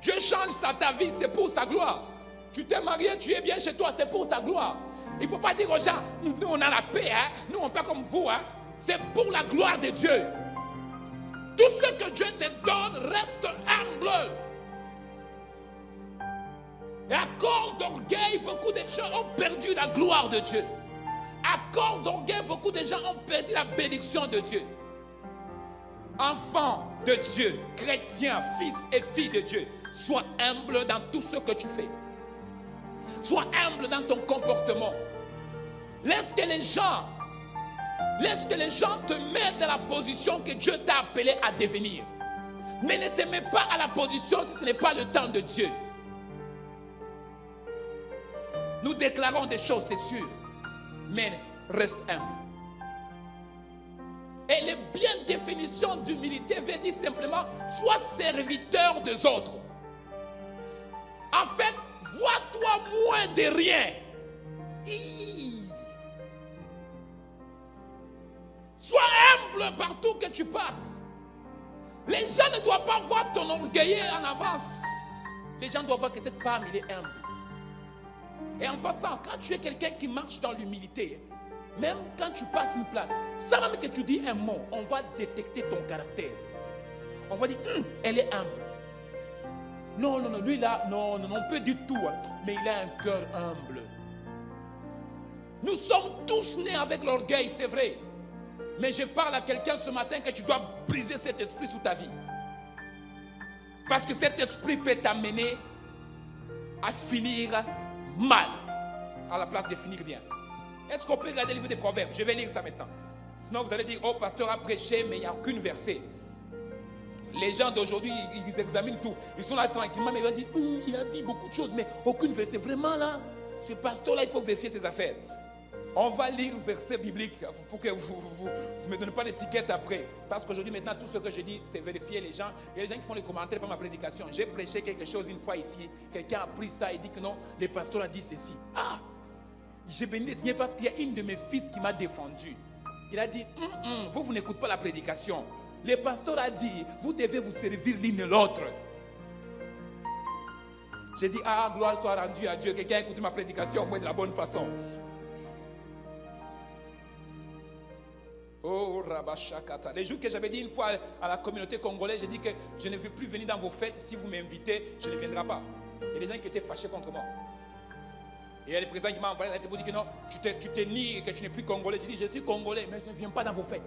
Dieu change ta vie, c'est pour sa gloire. Tu t'es marié, tu es bien chez toi, c'est pour sa gloire. Il ne faut pas dire aux gens, nous on a la paix, hein? Nous on n'est pas comme vous. Hein? C'est pour la gloire de Dieu. Tout ce que Dieu te donne, reste humble. Et à cause d'orgueil, beaucoup de gens ont perdu la gloire de Dieu. À cause d'orgueil, beaucoup de gens ont perdu la bénédiction de Dieu. Enfant de Dieu, chrétien, fils et fille de Dieu, sois humble dans tout ce que tu fais. Sois humble dans ton comportement. Laisse que les gens te mettent dans la position que Dieu t'a appelé à devenir. Mais ne te mets pas à la position si ce n'est pas le temps de Dieu. Nous déclarons des choses, c'est sûr, mais reste humble. Et la bien définition d'humilité veut dire simplement, sois serviteur des autres. En fait, vois-toi moins de rien. Sois humble partout que tu passes. Les gens ne doivent pas voir ton orgueil en avance. Les gens doivent voir que cette femme, il est humble. Et en passant, quand tu es quelqu'un qui marche dans l'humilité, même quand tu passes une place, sans même que tu dis un mot, on va détecter ton caractère. On va dire, elle est humble. Non, lui là, non, on peut dire tout, hein, mais il a un cœur humble. Nous sommes tous nés avec l'orgueil, c'est vrai. Mais je parle à quelqu'un ce matin que tu dois briser cet esprit sous ta vie. Parce que cet esprit peut t'amener à finir mal, à la place de finir bien. Est-ce qu'on peut regarder le livre des Proverbes? Je vais lire ça maintenant. Sinon vous allez dire, oh, pasteur a prêché, mais il n'y a aucune verset. Les gens d'aujourd'hui, ils examinent tout. Ils sont là tranquillement, mais ils vont dire, il a dit beaucoup de choses, mais aucune verset. Vraiment là, ce pasteur-là, il faut vérifier ses affaires. On va lire verset biblique pour que vous ne me donnez pas d'étiquette après. Parce qu'aujourd'hui, maintenant, tout ce que je dis, c'est vérifier les gens. Il y a des gens qui font les commentaires par ma prédication. J'ai prêché quelque chose une fois ici. Quelqu'un a pris ça et dit que non, le pasteur a dit ceci. Ah! J'ai béni le Seigneur parce qu'il y a une de mes fils qui m'a défendu. Il a dit, vous n'écoutez pas la prédication. le pasteur a dit, vous devez vous servir l'une et l'autre. J'ai dit, ah, gloire soit rendue à Dieu. Quelqu'un a écouté ma prédication au moins de la bonne façon. Oh, Rabashakata. Les jours que j'avais dit une fois à la communauté congolaise, j'ai dit que je ne veux plus venir dans vos fêtes. Si vous m'invitez, je ne viendrai pas. Il y a des gens qui étaient fâchés contre moi. Et il y a le président qui m'a envoyé la lettre pour dire que non, tu t'es nié, que tu n'es plus congolais. J'ai dit, je suis congolais, mais je ne viens pas dans vos fêtes.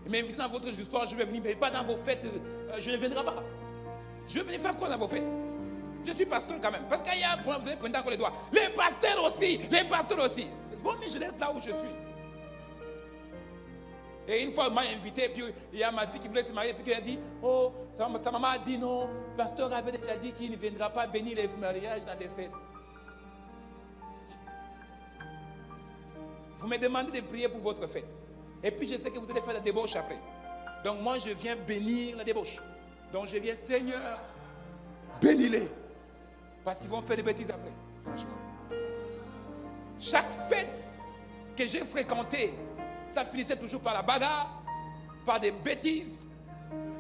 M'invitez dans votre histoire, je vais venir, mais pas dans vos fêtes. Je ne viendrai pas. Je vais venir faire quoi dans vos fêtes? Je suis pasteur quand même. Parce qu'il y a un problème, vous allez prendre encore les doigts. Les pasteurs aussi. Vaut mieux je laisse là où je suis. Et une fois, on m'a invité, puis il y a ma fille qui voulait se marier, puis qui a dit, oh, sa maman a dit non, le pasteur avait déjà dit qu'il ne viendra pas bénir les mariages dans les fêtes. Vous me demandez de prier pour votre fête. Et puis je sais que vous allez faire la débauche après. Donc moi, je viens bénir la débauche. Donc je viens, Seigneur, bénis-les. Parce qu'ils vont faire des bêtises après, franchement. Chaque fête que j'ai fréquentée, ça finissait toujours par la bagarre, par des bêtises,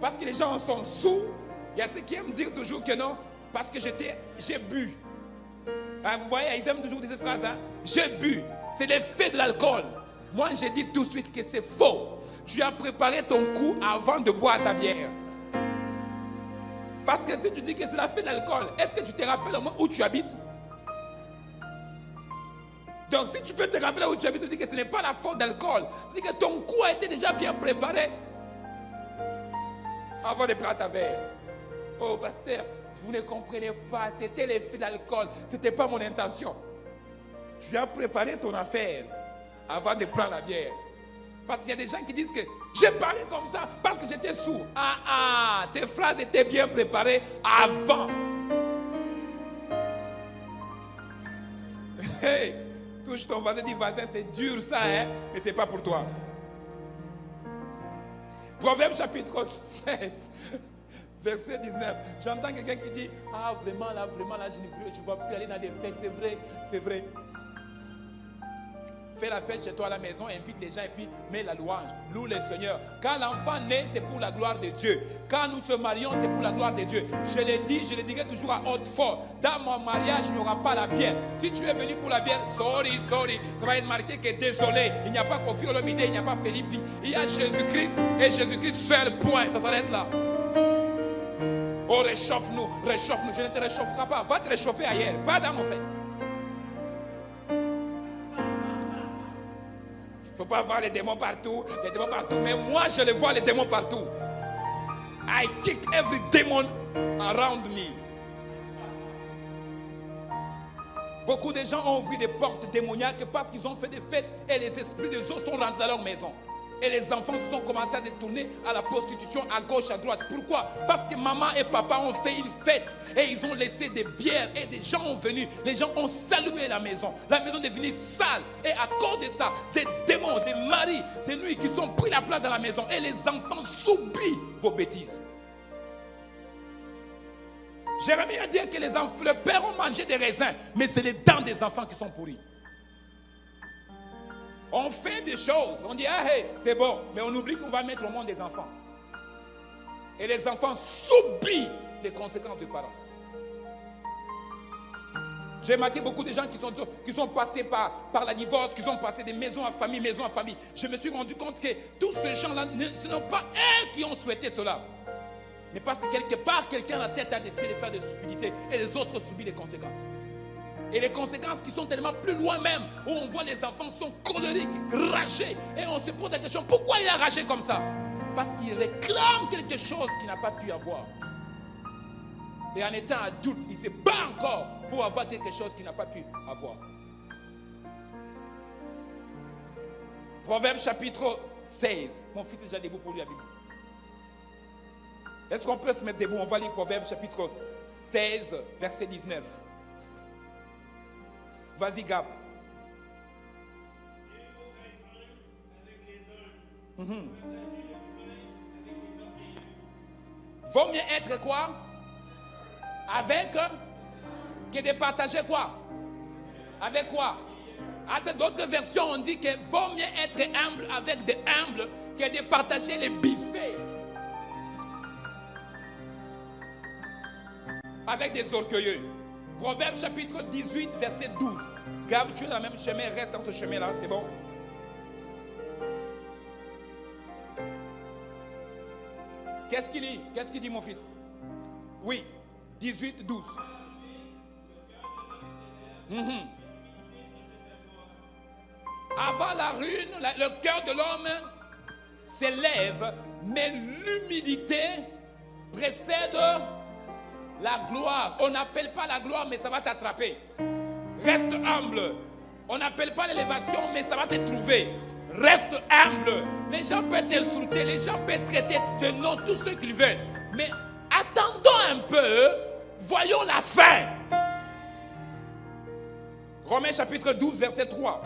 parce que les gens sont sous. Il y a ceux qui aiment dire toujours que non, parce que j'ai bu. Hein, vous voyez, ils aiment toujours dire cette phrase, hein? J'ai bu. C'est l'effet de l'alcool. Moi, j'ai dit tout de suite que c'est faux. Tu as préparé ton coup avant de boire ta bière. Parce que si tu dis que c'est l'effet de l'alcool, est-ce que tu te rappelles au moins où tu habites? Donc, si tu peux te rappeler où tu habites, ça veut dire que ce n'est pas la faute d'alcool. Ça veut dire que ton coup a été déjà bien préparé avant de prendre ta verre. Oh, pasteur, vous ne comprenez pas. C'était l'effet d'alcool. Ce n'était pas mon intention. Tu as préparé ton affaire avant de prendre la bière. Parce qu'il y a des gens qui disent que j'ai parlé comme ça parce que j'étais sourd. Tes phrases étaient bien préparées avant. Hey! Touche ton voisin, dis voisin, c'est dur ça, hein? Mais ce n'est pas pour toi. Proverbe chapitre 16, verset 19. J'entends quelqu'un qui dit, ah vraiment là, je ne vois plus aller dans des fêtes, c'est vrai. Fais la fête chez toi à la maison, invite les gens et puis mets la louange, loue le Seigneur. Quand l'enfant naît, c'est pour la gloire de Dieu. Quand nous se marions, c'est pour la gloire de Dieu. Je le dirai toujours à haute voix. Dans mon mariage, il n'y aura pas la bière. Si tu es venu pour la bière, sorry. Ça va être marqué que désolé. Il n'y a pas Kofi Olomide, il n'y a pas Philippe. Il y a Jésus-Christ et Jésus-Christ seul, point. Ça s'arrête là. Oh, réchauffe-nous. Je ne te réchaufferai pas. Va te réchauffer ailleurs, pas dans mon fait. Il ne faut pas voir les démons partout, mais moi je les vois les démons partout. I kick every demon around me. Beaucoup de gens ont ouvert des portes démoniaques parce qu'ils ont fait des fêtes et les esprits des autres sont rentrés dans leur maison. Et les enfants se sont commencés à détourner à la prostitution à gauche, à droite. Pourquoi? Parce que maman et papa ont fait une fête et ils ont laissé des bières et des gens ont venu. Les gens ont salué la maison. La maison est devenue sale. Et à cause de ça, des démons, des maris, des nuits qui sont pris la place dans la maison. Et les enfants s'oublient vos bêtises. Jérémie a dit que le père ont mangé des raisins, mais c'est les dents des enfants qui sont pourries. On fait des choses, on dit, hey, c'est bon, mais on oublie qu'on va mettre au monde des enfants. Et les enfants subissent les conséquences des parents. J'ai remarqué beaucoup de gens qui sont passés par la divorce, qui sont passés de maison à famille. Je me suis rendu compte que tous ces gens-là, ce n'est pas eux qui ont souhaité cela. Mais parce que quelque part, quelqu'un à la tête a décidé de faire des stupidités et les autres subissent les conséquences. Et les conséquences qui sont tellement plus loin même, où on voit les enfants sont colériques, ragés. Et on se pose la question, pourquoi il a ragé comme ça? Parce qu'il réclame quelque chose qu'il n'a pas pu avoir. Et en étant adulte, il se bat encore pour avoir quelque chose qu'il n'a pas pu avoir. Proverbe chapitre 16. Mon fils est déjà debout pour lire la Bible. Est-ce qu'on peut se mettre debout? On va lire Proverbe chapitre 16, verset 19. Vas-y, Gab. Vaut mieux être quoi? Avec que de partager quoi? Avec quoi? À d'autres versions, on dit que vaut mieux être humble avec des humbles que de partager les biffets avec des orgueilleux. Proverbe chapitre 18, verset 12. Garde, tu es dans le même chemin, reste dans ce chemin-là, c'est bon. Qu'est-ce qu'il dit? Qu'est-ce qu'il dit, mon fils? Oui, 18, 12. Avant la ruine, le cœur de l'homme s'élève, mais l'humilité précède la gloire. On n'appelle pas la gloire, mais ça va t'attraper. Reste humble. On n'appelle pas l'élévation, mais ça va te trouver. Reste humble. Les gens peuvent t'insulter, les gens peuvent traiter de nom tout ce qu'ils veulent. Mais attendons un peu, voyons la fin. Romains chapitre 12, verset 3.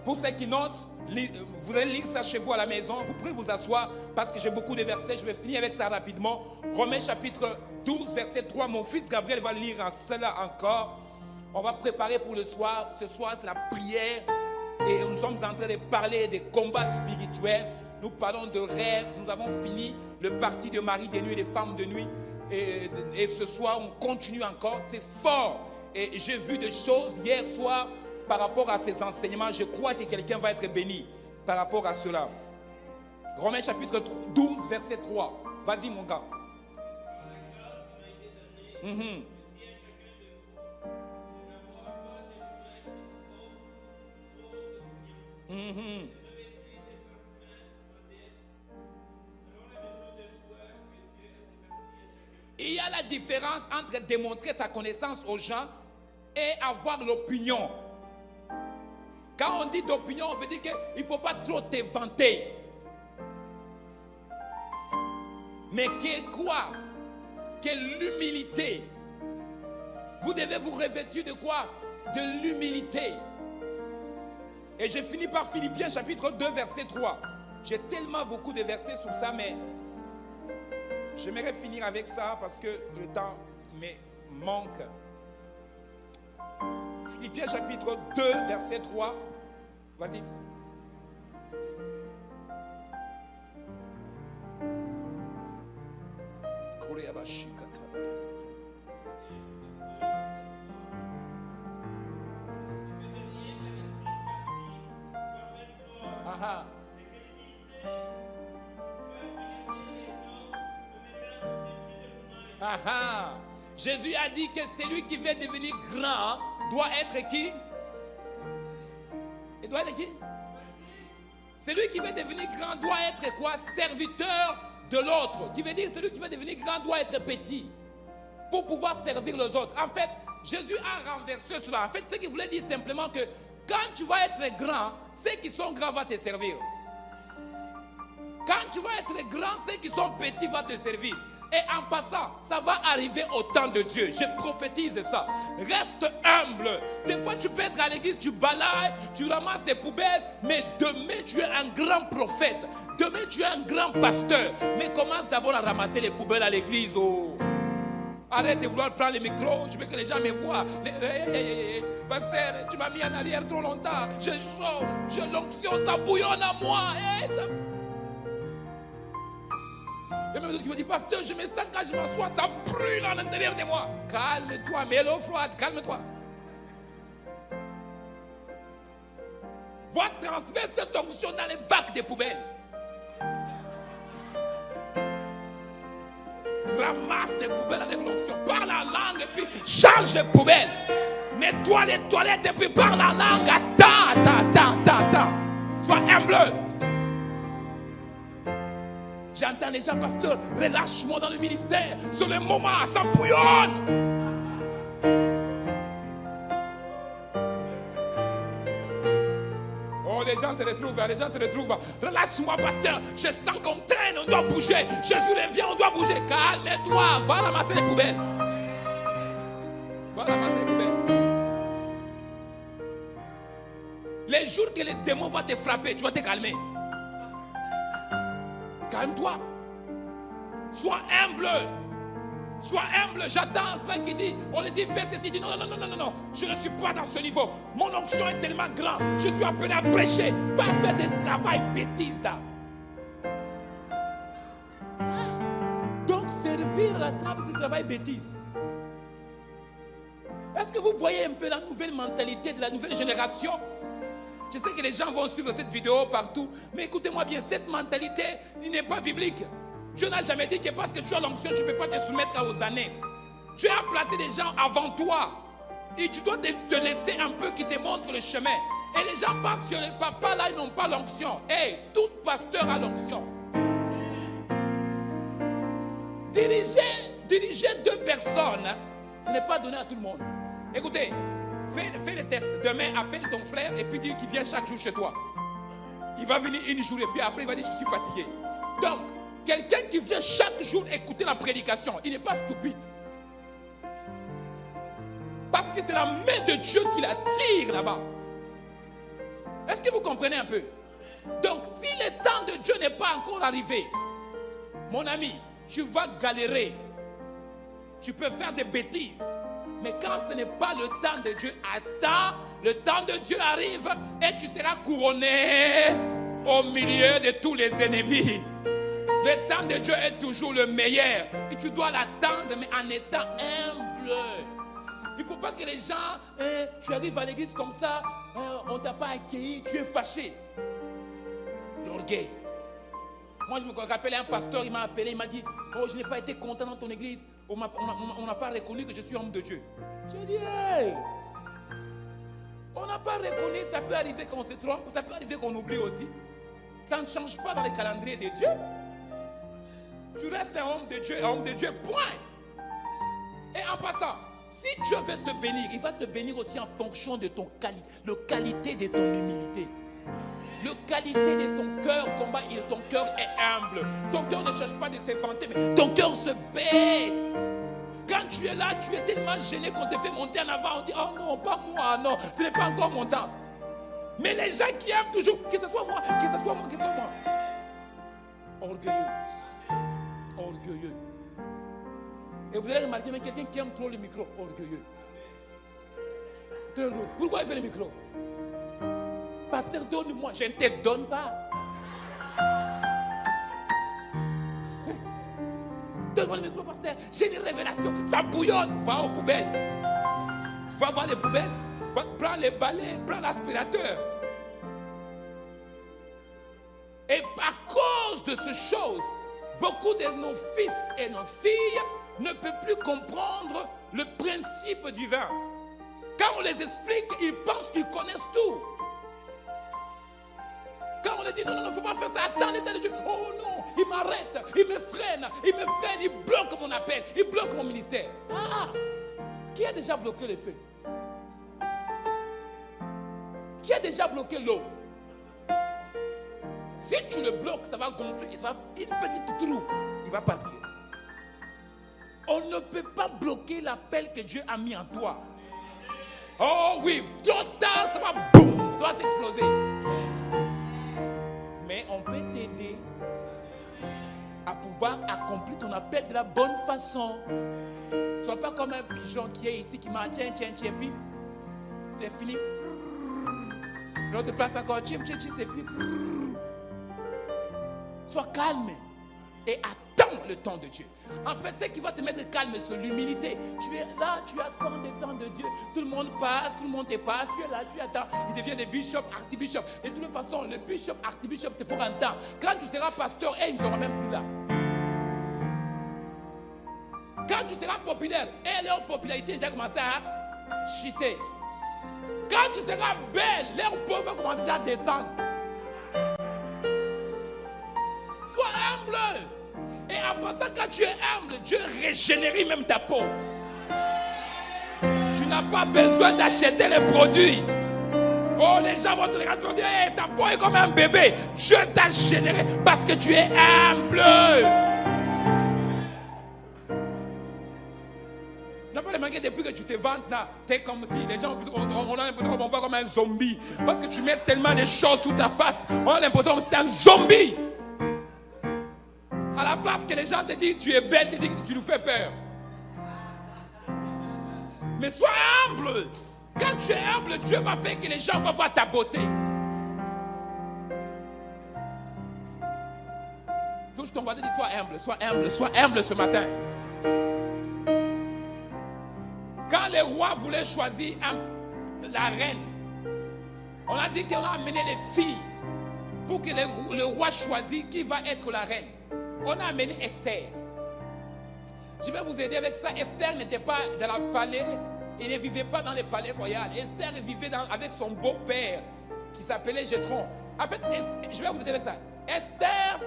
Pour ceux qui notent, vous allez lire ça chez vous à la maison. Vous pouvez vous asseoir parce que j'ai beaucoup de versets. Je vais finir avec ça rapidement. Romains chapitre 12, verset 3. Mon fils Gabriel va lire cela encore. On va préparer pour le soir. Ce soir, c'est la prière. Et nous sommes en train de parler des combats spirituels. Nous parlons de rêves. Nous avons fini le parti de mari de nuit et des femmes de nuit. Et ce soir, on continue encore. C'est fort. Et j'ai vu des choses hier soir par rapport à ces enseignements. Je crois que quelqu'un va être béni par rapport à cela. Romains chapitre 12, verset 3. Vas-y, mon gars. Il y a la différence entre démontrer ta connaissance aux gens et avoir l'opinion. Quand on dit d'opinion, on veut dire qu'il ne faut pas trop te vanter. Mais que quoi? Que l'humilité. Vous devez vous revêtir de quoi? De l'humilité. Et j'ai fini par Philippiens chapitre 2, verset 3. J'ai tellement beaucoup de versets sur ça, mais j'aimerais finir avec ça parce que le temps me manque. Philippiens chapitre 2, verset 3. Vas-y. Jésus a dit que celui qui veut devenir grand doit être qui? Il doit être qui? Celui qui veut devenir grand doit être quoi? Serviteur de l'autre. Qui veut dire celui qui veut devenir grand doit être petit pour pouvoir servir les autres. En fait, Jésus a renversé cela. En fait, ce qu'il voulait dire simplement que quand tu vas être grand, ceux qui sont grands vont te servir. Quand tu vas être grand, ceux qui sont petits vont te servir. Et en passant, ça va arriver au temps de Dieu. Je prophétise ça. Reste humble. Des fois, tu peux être à l'église, tu balayes, tu ramasses des poubelles, mais demain, tu es un grand prophète. Demain, tu es un grand pasteur. Mais commence d'abord à ramasser les poubelles à l'église. Oh. Arrête de vouloir prendre le micro. Je veux que les gens me voient. Pasteur, tu m'as mis en arrière trop longtemps. Je chante, j'ai l'onction, ça bouillonne à moi. Ça... Il y a même d'autres qui me disent, pasteur, je me sens quand je m'assois, ça brûle à l'intérieur de moi. Calme-toi, mets l'eau froide, calme-toi. Va transmettre cette onction dans les bacs des poubelles. Ramasse des poubelles avec l'onction. Parle en langue et puis change les poubelles. Nettoie les toilettes et puis parle en langue. Attends. Sois humble. J'entends les gens, pasteur, relâche-moi dans le ministère. C'est le moment, ça bouillonne. Oh, les gens se retrouvent. Relâche-moi, pasteur. Je sens qu'on traîne, on doit bouger. Jésus revient, on doit bouger. Calme-toi, va ramasser les poubelles. Les jours que les démons vont te frapper, tu vas te calmer. Calme-toi. Sois humble. J'attends un frère qui dit, on lui dit fais ceci, il dit non, je ne suis pas dans ce niveau. Mon onction est tellement grande, je suis appelé à prêcher, pas faire des travail bêtises là. à la table, c'est le travail bêtise. Est-ce que vous voyez un peu la nouvelle mentalité de la nouvelle génération? Je sais que les gens vont suivre cette vidéo partout, mais écoutez-moi bien, cette mentalité n'est pas biblique. Dieu n'a jamais dit que parce que tu as l'onction, tu ne peux pas te soumettre aux ânesses. Dieu a placé des gens avant toi. Et tu dois te laisser un peu qui te montre le chemin. Et les gens pensent que les papas là, ils n'ont pas l'onction. Hey, tout pasteur a l'onction. Diriger 2 personnes, ce n'est pas donné à tout le monde. Écoutez, fais le test. Demain, appelle ton frère et puis dis qu'il vient chaque jour chez toi. Il va venir une jour et puis après il va dire je suis fatigué. Donc, quelqu'un qui vient chaque jour écouter la prédication, il n'est pas stupide. Parce que c'est la main de Dieu qui l'attire là-bas. Est-ce que vous comprenez un peu? Donc, si le temps de Dieu n'est pas encore arrivé, mon ami, tu vas galérer. Tu peux faire des bêtises. Mais quand ce n'est pas le temps de Dieu, attends, le temps de Dieu arrive et tu seras couronné au milieu de tous les ennemis. Le temps de Dieu est toujours le meilleur. Et tu dois l'attendre, mais en étant humble. Il ne faut pas que les gens, tu arrives à l'église comme ça, on ne t'a pas accueilli, tu es fâché. L'orgueil. Moi, je me rappelle un pasteur, il m'a appelé, il m'a dit, oh, je n'ai pas été content dans ton église. On n'a pas reconnu que je suis homme de Dieu. J'ai dit, hey, on n'a pas reconnu, ça peut arriver qu'on se trompe, ça peut arriver qu'on oublie aussi. Ça ne change pas dans le calendrier de Dieu. Tu restes un homme de Dieu, point. Et en passant, si Dieu veut te bénir, il va te bénir aussi en fonction de ton qualité de ton humilité. La qualité de ton cœur, combat, ton cœur est humble. Ton cœur ne cherche pas de s'inventer, mais ton cœur se baisse. Quand tu es là, tu es tellement gêné qu'on te fait monter en avant. On dit, oh non, pas moi, non, ce n'est pas encore mon temps. Mais les gens qui aiment toujours, que ce soit moi, que ce soit moi, que ce soit moi. Orgueilleux. Orgueilleux. Et vous allez remarquer, mais quelqu'un qui aime trop le micro, orgueilleux. Pourquoi il veut le micro? Pasteur, donne-moi. Je ne te donne pas. Donne-moi le micro, pasteur. J'ai une révélation. Ça bouillonne. Va aux poubelles. Va voir les poubelles. Prends les balais. Prends l'aspirateur. Et à cause de ces choses, beaucoup de nos fils et nos filles ne peuvent plus comprendre le principe du vin. Quand on les explique, ils pensent qu'ils connaissent tout. Quand on leur dit non, il ne faut pas faire ça, attends l'état de Dieu. Oh non, il m'arrête, il me freine, il bloque mon appel, il bloque mon ministère. Ah, qui a déjà bloqué le feu? Qui a déjà bloqué l'eau? Si tu le bloques, ça va gonfler et ça va une petite trou, il va partir. On ne peut pas bloquer l'appel que Dieu a mis en toi. Oh oui, trop tard, ça va boum, ça va s'exploser. Mais on peut t'aider à pouvoir accomplir ton appel de la bonne façon. Sois pas comme un pigeon qui est ici, qui m'a tiens, puis c'est fini. L'autre place encore, c'est fini. Sois calme et attends le temps de Dieu. En fait, ce qui va te mettre calme, c'est l'humilité. Tu es là, tu attends le temps de Dieu. Tout le monde passe, tout le monde te passe. Tu es là, tu attends. Il devient des bishops, archibishops. De toute façon, le bishop, archibishop, c'est pour un temps. Quand tu seras pasteur, ils ne seront même plus là. Quand tu seras populaire, et leur popularité déjà commencé à chuter. Quand tu seras belle, leur pauvre va commencer déjà à descendre. Sois humble. Et en passant, quand tu es humble, Dieu régénère même ta peau. Tu n'as pas besoin d'acheter les produits. Oh, les gens vont te regarder et dire, hey, ta peau est comme un bébé. Dieu t'a généré parce que tu es humble. Tu n'as pas remarqué depuis que tu te vantes là, tu es comme si les gens on a l'impression qu'on voit comme un zombie. Parce que tu mets tellement de choses sous ta face. On a l'impression que c'est un zombie. À la place que les gens te disent tu es belle, tu nous fais peur. Mais sois humble. Quand tu es humble, Dieu va faire que les gens vont voir ta beauté. Touche ton voisin et dis sois humble ce matin. les rois voulaient choisir la reine, on a dit qu'on a amené les filles pour que le roi choisisse qui va être la reine. On a amené Esther. Je vais vous aider avec ça. Esther n'était pas dans le palais, il ne vivait pas dans le palais royal. Esther vivait avec son beau-père qui s'appelait Jétron. En fait, je vais vous aider avec ça. Esther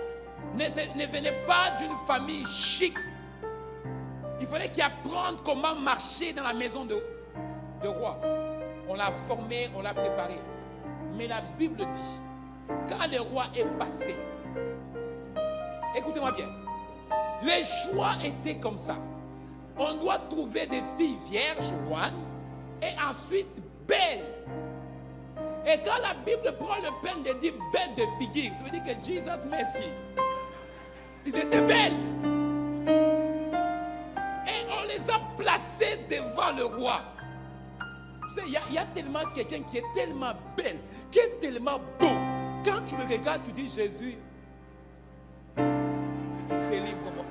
ne venait pas d'une famille chic. Il fallait qu'il apprenne comment marcher dans la maison de roi. On l'a formé, on l'a préparé. Mais la Bible dit, quand le roi est passé, écoutez-moi bien, les choix étaient comme ça. On doit trouver des filles vierges, one, et ensuite belles. Et quand la Bible prend le peine de dire belles de figure, ça veut dire que Jesus merci. Ils étaient belles. Et on les a placées devant le roi. Tu sais, il y a tellement quelqu'un qui est tellement belle, qui est tellement beau. Quand tu le regardes, tu dis Jésus, délivre-moi.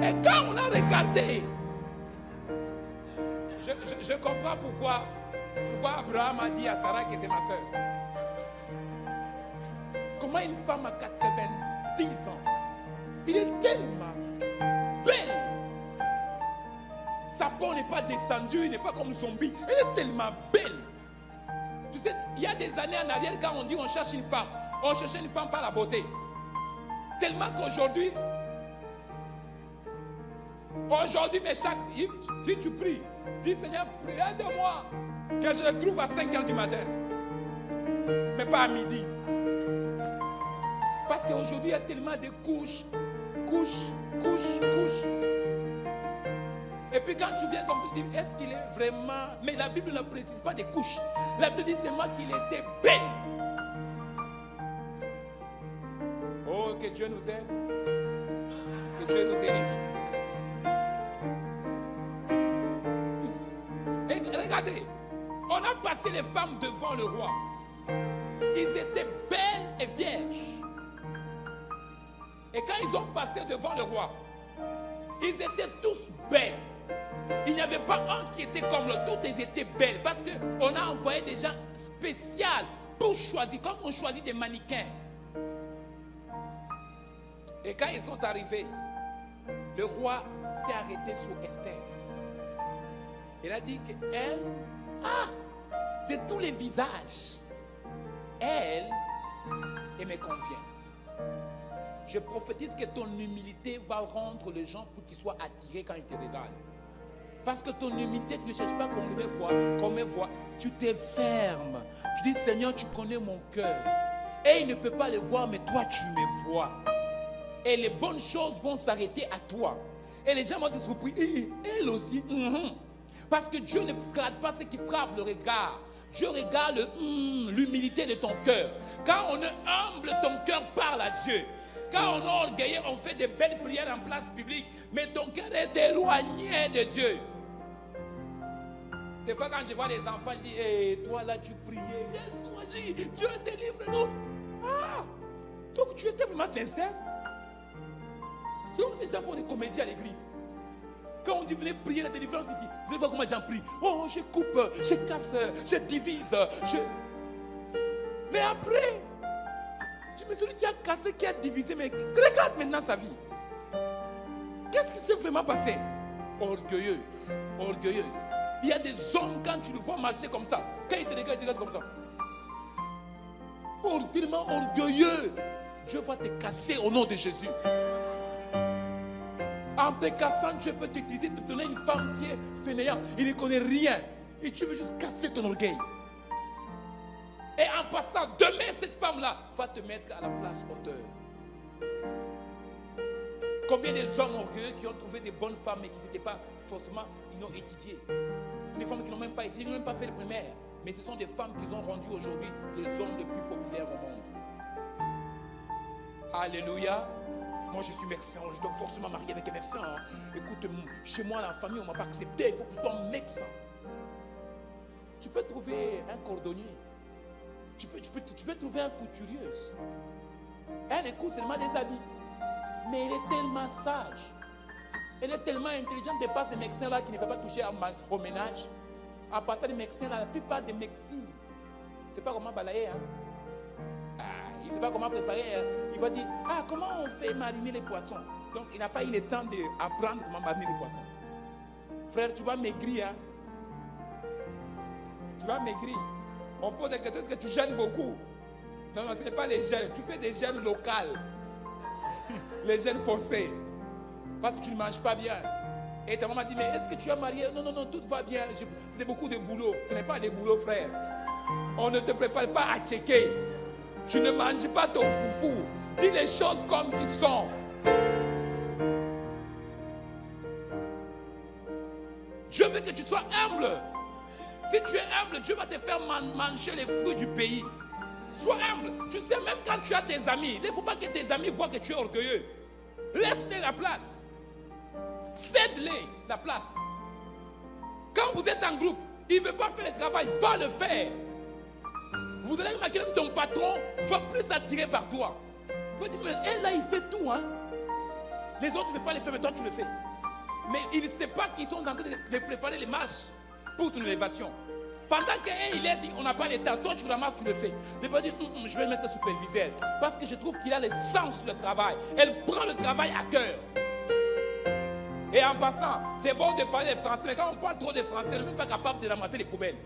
Et quand on a regardé, je comprends pourquoi Abraham a dit à Sarah que c'est ma soeur. Comment une femme à 90 ans, il est tellement belle. Sa peau n'est pas descendue, il n'est pas comme un zombie. Elle est tellement belle. Tu sais, il y a des années en arrière, quand on dit on cherche une femme, on cherchait une femme par la beauté. Tellement qu'aujourd'hui, mais si tu pries, dis Seigneur, prie de moi, que je le trouve à 5 h du matin, mais pas à midi. Parce qu'aujourd'hui, il y a tellement de couches. Et puis quand tu viens comme ça, tu dis, est-ce qu'il est vraiment... Mais la Bible ne précise pas des couches. La Bible dit seulement qu'il était belle. Oh, que Dieu nous aide. Que Dieu nous délivre. Et regardez, on a passé les femmes devant le roi. Ils étaient belles et vierges. Et quand ils ont passé devant le roi, ils étaient tous belles. Il n'y avait pas un qui était comme l'autre. Toutes elles étaient belles. Parce qu'on a envoyé des gens spéciaux pour choisir. Comme on choisit des mannequins. Et quand ils sont arrivés, le roi s'est arrêté sur Esther. Il a dit qu'elle, de tous les visages, elle me convient. Je prophétise que ton humilité va rendre les gens pour qu'ils soient attirés quand ils te regardent. Parce que ton humilité, tu ne cherches pas qu'on me voit. Tu te fermes. Tu dis, Seigneur, tu connais mon cœur. Et il ne peut pas le voir, mais toi, tu me vois. Et les bonnes choses vont s'arrêter à toi. Et les gens vont te surprendre. Elle aussi. Parce que Dieu ne regarde pas ce qui frappe le regard. Dieu regarde l'humilité de ton cœur. Quand on est humble, ton cœur parle à Dieu. Quand on est orgueilleux, on fait de belles prières en place publique. Mais ton cœur est éloigné de Dieu. Des fois, quand je vois les enfants, je dis, hey, toi là, tu priais. Dieu délivre-nous. Donc tu étais vraiment sincère. C'est comme si les gens font des comédies à l'église. Quand on dit venez prier la délivrance ici, vous allez voir comment les gens prient. Oh, je coupe, je casse, je divise, Mais après, je me suis dit, tu as cassé, qui a divisé, mais regarde maintenant sa vie. Qu'est-ce qui s'est vraiment passé? Orgueilleuse. Il y a des hommes, quand tu le vois marcher comme ça, quand ils te regardent comme ça. Tellement orgueilleux. Dieu va te casser au nom de Jésus. En te cassant, Dieu peut t'utiliser, te donner une femme qui est fainéante. Il ne connaît rien. Et tu veux juste casser ton orgueil. Et en passant, demain, cette femme-là va te mettre à la place hauteur. Combien des hommes orgueilleux qui ont trouvé des bonnes femmes mais qui n'étaient pas forcément, ils ont étudié. Des femmes qui n'ont même pas étudié, ils n'ont même pas fait le primaire. Mais ce sont des femmes qui ont rendu aujourd'hui les hommes les plus populaires au monde. Alléluia. Moi je suis médecin, je dois forcément marier avec un médecin. Écoute, chez moi, la famille, on ne m'a pas accepté, il faut que je sois un médecin. Tu peux trouver un cordonnier. Tu peux trouver un couturier. Elle écoute seulement des habits. Mais elle est tellement sage. Elle est tellement intelligente, dépasse des médecins là qui ne veulent pas toucher au ménage. À part ça, les médecins là, la plupart des médecins, il ne sait pas comment balayer. Hein? Il ne sait pas comment préparer. Hein? Il va dire, comment on fait mariner les poissons? Donc, il n'a pas eu le temps d'apprendre comment mariner les poissons. Frère, tu vas maigrir. Hein? Tu vas maigrir. On pose des questions, est-ce que tu jeûnes beaucoup? Non, ce n'est pas les jeûnes. Tu fais des jeûnes locaux. Les jeûnes forcés. Parce que tu ne manges pas bien. Et ta maman dit, mais est-ce que tu as marié? Non, non, non, tout va bien. C'est beaucoup de boulot. Ce n'est pas des boulots, frère. On ne te prépare pas à checker. Tu ne manges pas ton foufou. Dis les choses comme qui sont. Dieu veut que tu sois humble. Si tu es humble, Dieu va te faire manger les fruits du pays. Sois humble. Tu sais, même quand tu as tes amis, il ne faut pas que tes amis voient que tu es orgueilleux. Laisse-les la place. Cède-les la place. Quand vous êtes en groupe, il ne veut pas faire le travail, va le faire. Vous allez remarquer que ton patron va plus attirer par toi. Il va dire, mais elle là, il fait tout. Hein? Les autres ne veulent pas le faire, mais toi tu le fais. Mais il ne sait pas qu'ils sont en train de préparer les marches pour ton élévation. Pendant qu'il est dit, on n'a pas le temps, toi tu ramasses, tu le fais. Il va dire, je vais le mettre superviseur. Parce que je trouve qu'il a le sens du travail. Elle prend le travail à cœur. Et en passant, c'est bon de parler les français, mais quand on parle trop de français, on n'est même pas capable de ramasser les poubelles.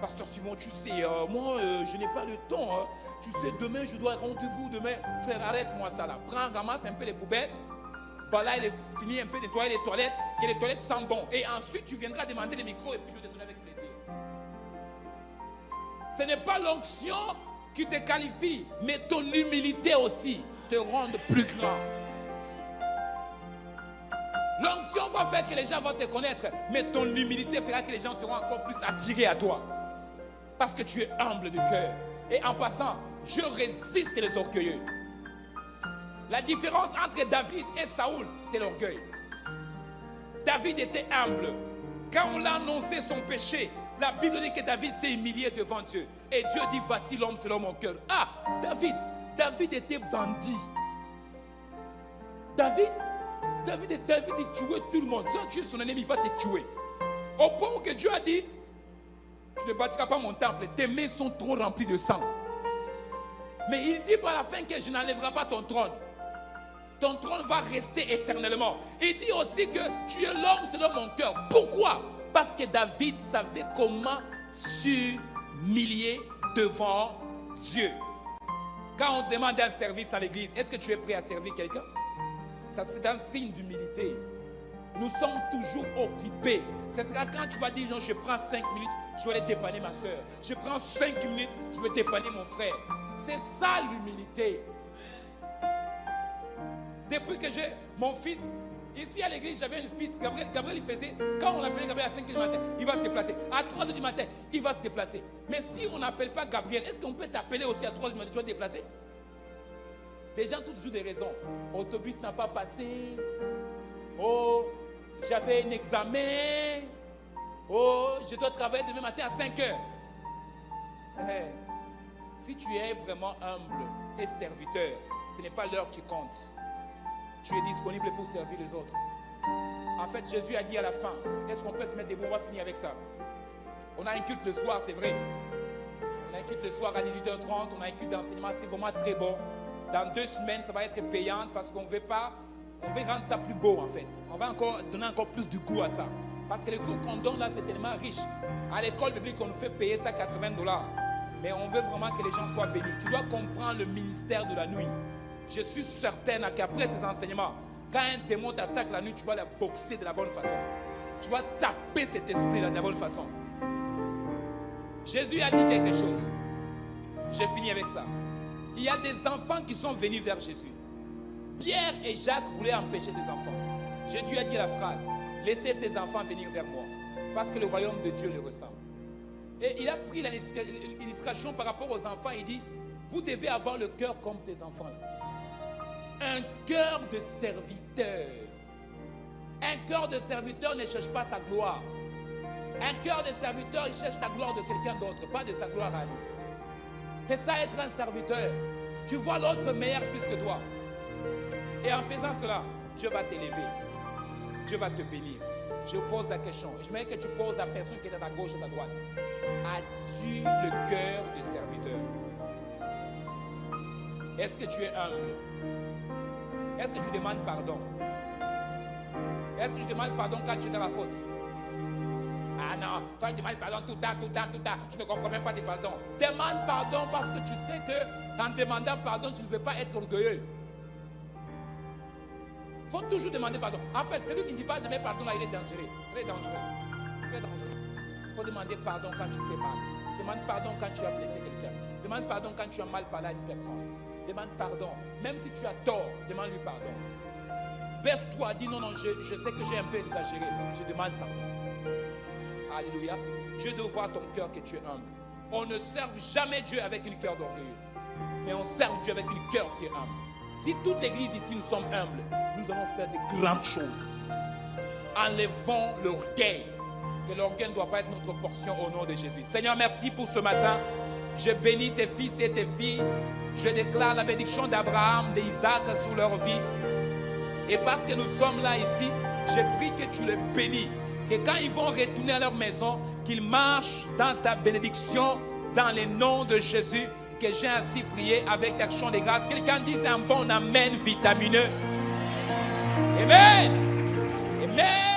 Pasteur Simon, tu sais, moi, je n'ai pas le temps. Hein. Tu sais, demain, je dois rendez-vous demain. Frère, arrête-moi ça là. Prends, ramasse un peu les poubelles. Voilà, il est fini un peu de nettoyer les toilettes, que les toilettes sentent bon. Et ensuite, tu viendras demander les micros et puis je vais te donner avec plaisir. Ce n'est pas l'onction qui te qualifie, mais ton humilité aussi te rend plus grand. L'onction va faire que les gens vont te connaître, mais ton humilité fera que les gens seront encore plus attirés à toi. Parce que tu es humble de cœur. Et en passant, je résiste les orgueilleux. La différence entre David et Saoul, c'est l'orgueil. David était humble. Quand on l'a annoncé son péché, la Bible dit que David s'est humilié devant Dieu. Et Dieu dit, voici l'homme selon mon cœur. David était bandit. David tuait tout le monde. Quand tu es son ennemi, il va te tuer. Au point où que Dieu a dit, tu ne bâtiras pas mon temple, tes mains sont trop remplies de sang. Mais il dit par la fin que je n'enlèverai pas ton trône. Ton trône va rester éternellement. Il dit aussi que tu es l'homme selon mon cœur. Pourquoi? Parce que David savait comment s'humilier devant Dieu. Quand on demande un service dans l'église, est-ce que tu es prêt à servir quelqu'un? Ça, c'est un signe d'humilité. Nous sommes toujours occupés. Ce sera quand tu vas dire, non, je prends 5 minutes, je vais aller dépanner ma soeur. Je prends 5 minutes, je vais dépanner mon frère. C'est ça l'humilité. Depuis que j'ai mon fils, ici à l'église, j'avais un fils, Gabriel, il faisait, quand on appelait Gabriel à 5h du matin, il va se déplacer. À 3h du matin, il va se déplacer. Mais si on n'appelle pas Gabriel, est-ce qu'on peut t'appeler aussi à 3h du matin, tu vas te déplacer? Les gens trouvent toujours des raisons. L'autobus n'a pas passé. Oh, j'avais un examen. Oh, je dois travailler demain matin à 5h. Si tu es vraiment humble et serviteur, ce n'est pas l'heure qui compte. Tu es disponible pour servir les autres. En fait, Jésus a dit à la fin, est-ce qu'on peut se mettre debout? On va finir avec ça. On a un culte le soir, c'est vrai. On a un culte le soir à 18h30. On a un culte d'enseignement, c'est vraiment très bon. Dans 2 semaines, ça va être payant parce qu'on veut pas, on veut rendre ça plus beau en fait. On va encore donner encore plus du goût à ça. Parce que le cours qu'on donne là, c'est tellement riche. À l'école biblique, on nous fait payer ça $80. Mais on veut vraiment que les gens soient bénis. Tu dois comprendre le ministère de la nuit. Je suis certaine qu'après ces enseignements, quand un démon t'attaque la nuit, tu vas la boxer de la bonne façon. Tu vas taper cet esprit-là de la bonne façon. Jésus a dit quelque chose. J'ai fini avec ça. Il y a des enfants qui sont venus vers Jésus. Pierre et Jacques voulaient empêcher ces enfants. Jésus a dit la phrase, laissez ces enfants venir vers moi, parce que le royaume de Dieu les ressemble. Et il a pris l'illustration par rapport aux enfants. Il dit, vous devez avoir le cœur comme ces enfants-là. Un cœur de serviteur. Un cœur de serviteur ne cherche pas sa gloire. Un cœur de serviteur, il cherche la gloire de quelqu'un d'autre, pas de sa gloire à lui. C'est ça être un serviteur. Tu vois l'autre meilleur plus que toi. Et en faisant cela, Dieu va t'élever. Dieu va te bénir. Je pose la question. Je voudrais que tu poses à la personne qui est à ta gauche et à ta droite. As-tu le cœur du serviteur? Est-ce que tu es humble? Est-ce que tu demandes pardon? Est-ce que tu demandes pardon quand tu es dans la faute? Ah non, toi tu demandes pardon tout le temps. Tu ne comprends même pas des pardons. Demande pardon parce que tu sais que en demandant pardon, tu ne veux pas être orgueilleux. Il faut toujours demander pardon. En fait, celui qui ne dit pas jamais pardon, là, il est dangereux. Très dangereux. Très dangereux. Il faut demander pardon quand tu fais mal. Demande pardon quand tu as blessé quelqu'un. Demande pardon quand tu as mal parlé à une personne. Demande pardon. Même si tu as tort, demande-lui pardon. Baisse-toi, dis non, je sais que j'ai un peu exagéré. Je demande pardon. Alléluia. Dieu doit voir ton cœur que tu es humble. On ne sert jamais Dieu avec une cœur d'orgueil. Mais on sert Dieu avec une cœur qui est humble. Si toute l'église ici, nous sommes humbles, nous allons faire de grandes choses. Enlevons l'orgueil. Que l'orgueil ne doit pas être notre portion au nom de Jésus. Seigneur, merci pour ce matin. Je bénis tes fils et tes filles. Je déclare la bénédiction d'Abraham, d'Isaac sur leur vie. Et parce que nous sommes là ici, je prie que tu les bénis. Que quand ils vont retourner à leur maison, qu'ils marchent dans ta bénédiction, dans le nom de Jésus. Que j'ai ainsi prié avec action de grâce. Quelqu'un dise un bon amen vitamineux. Amen. Amen.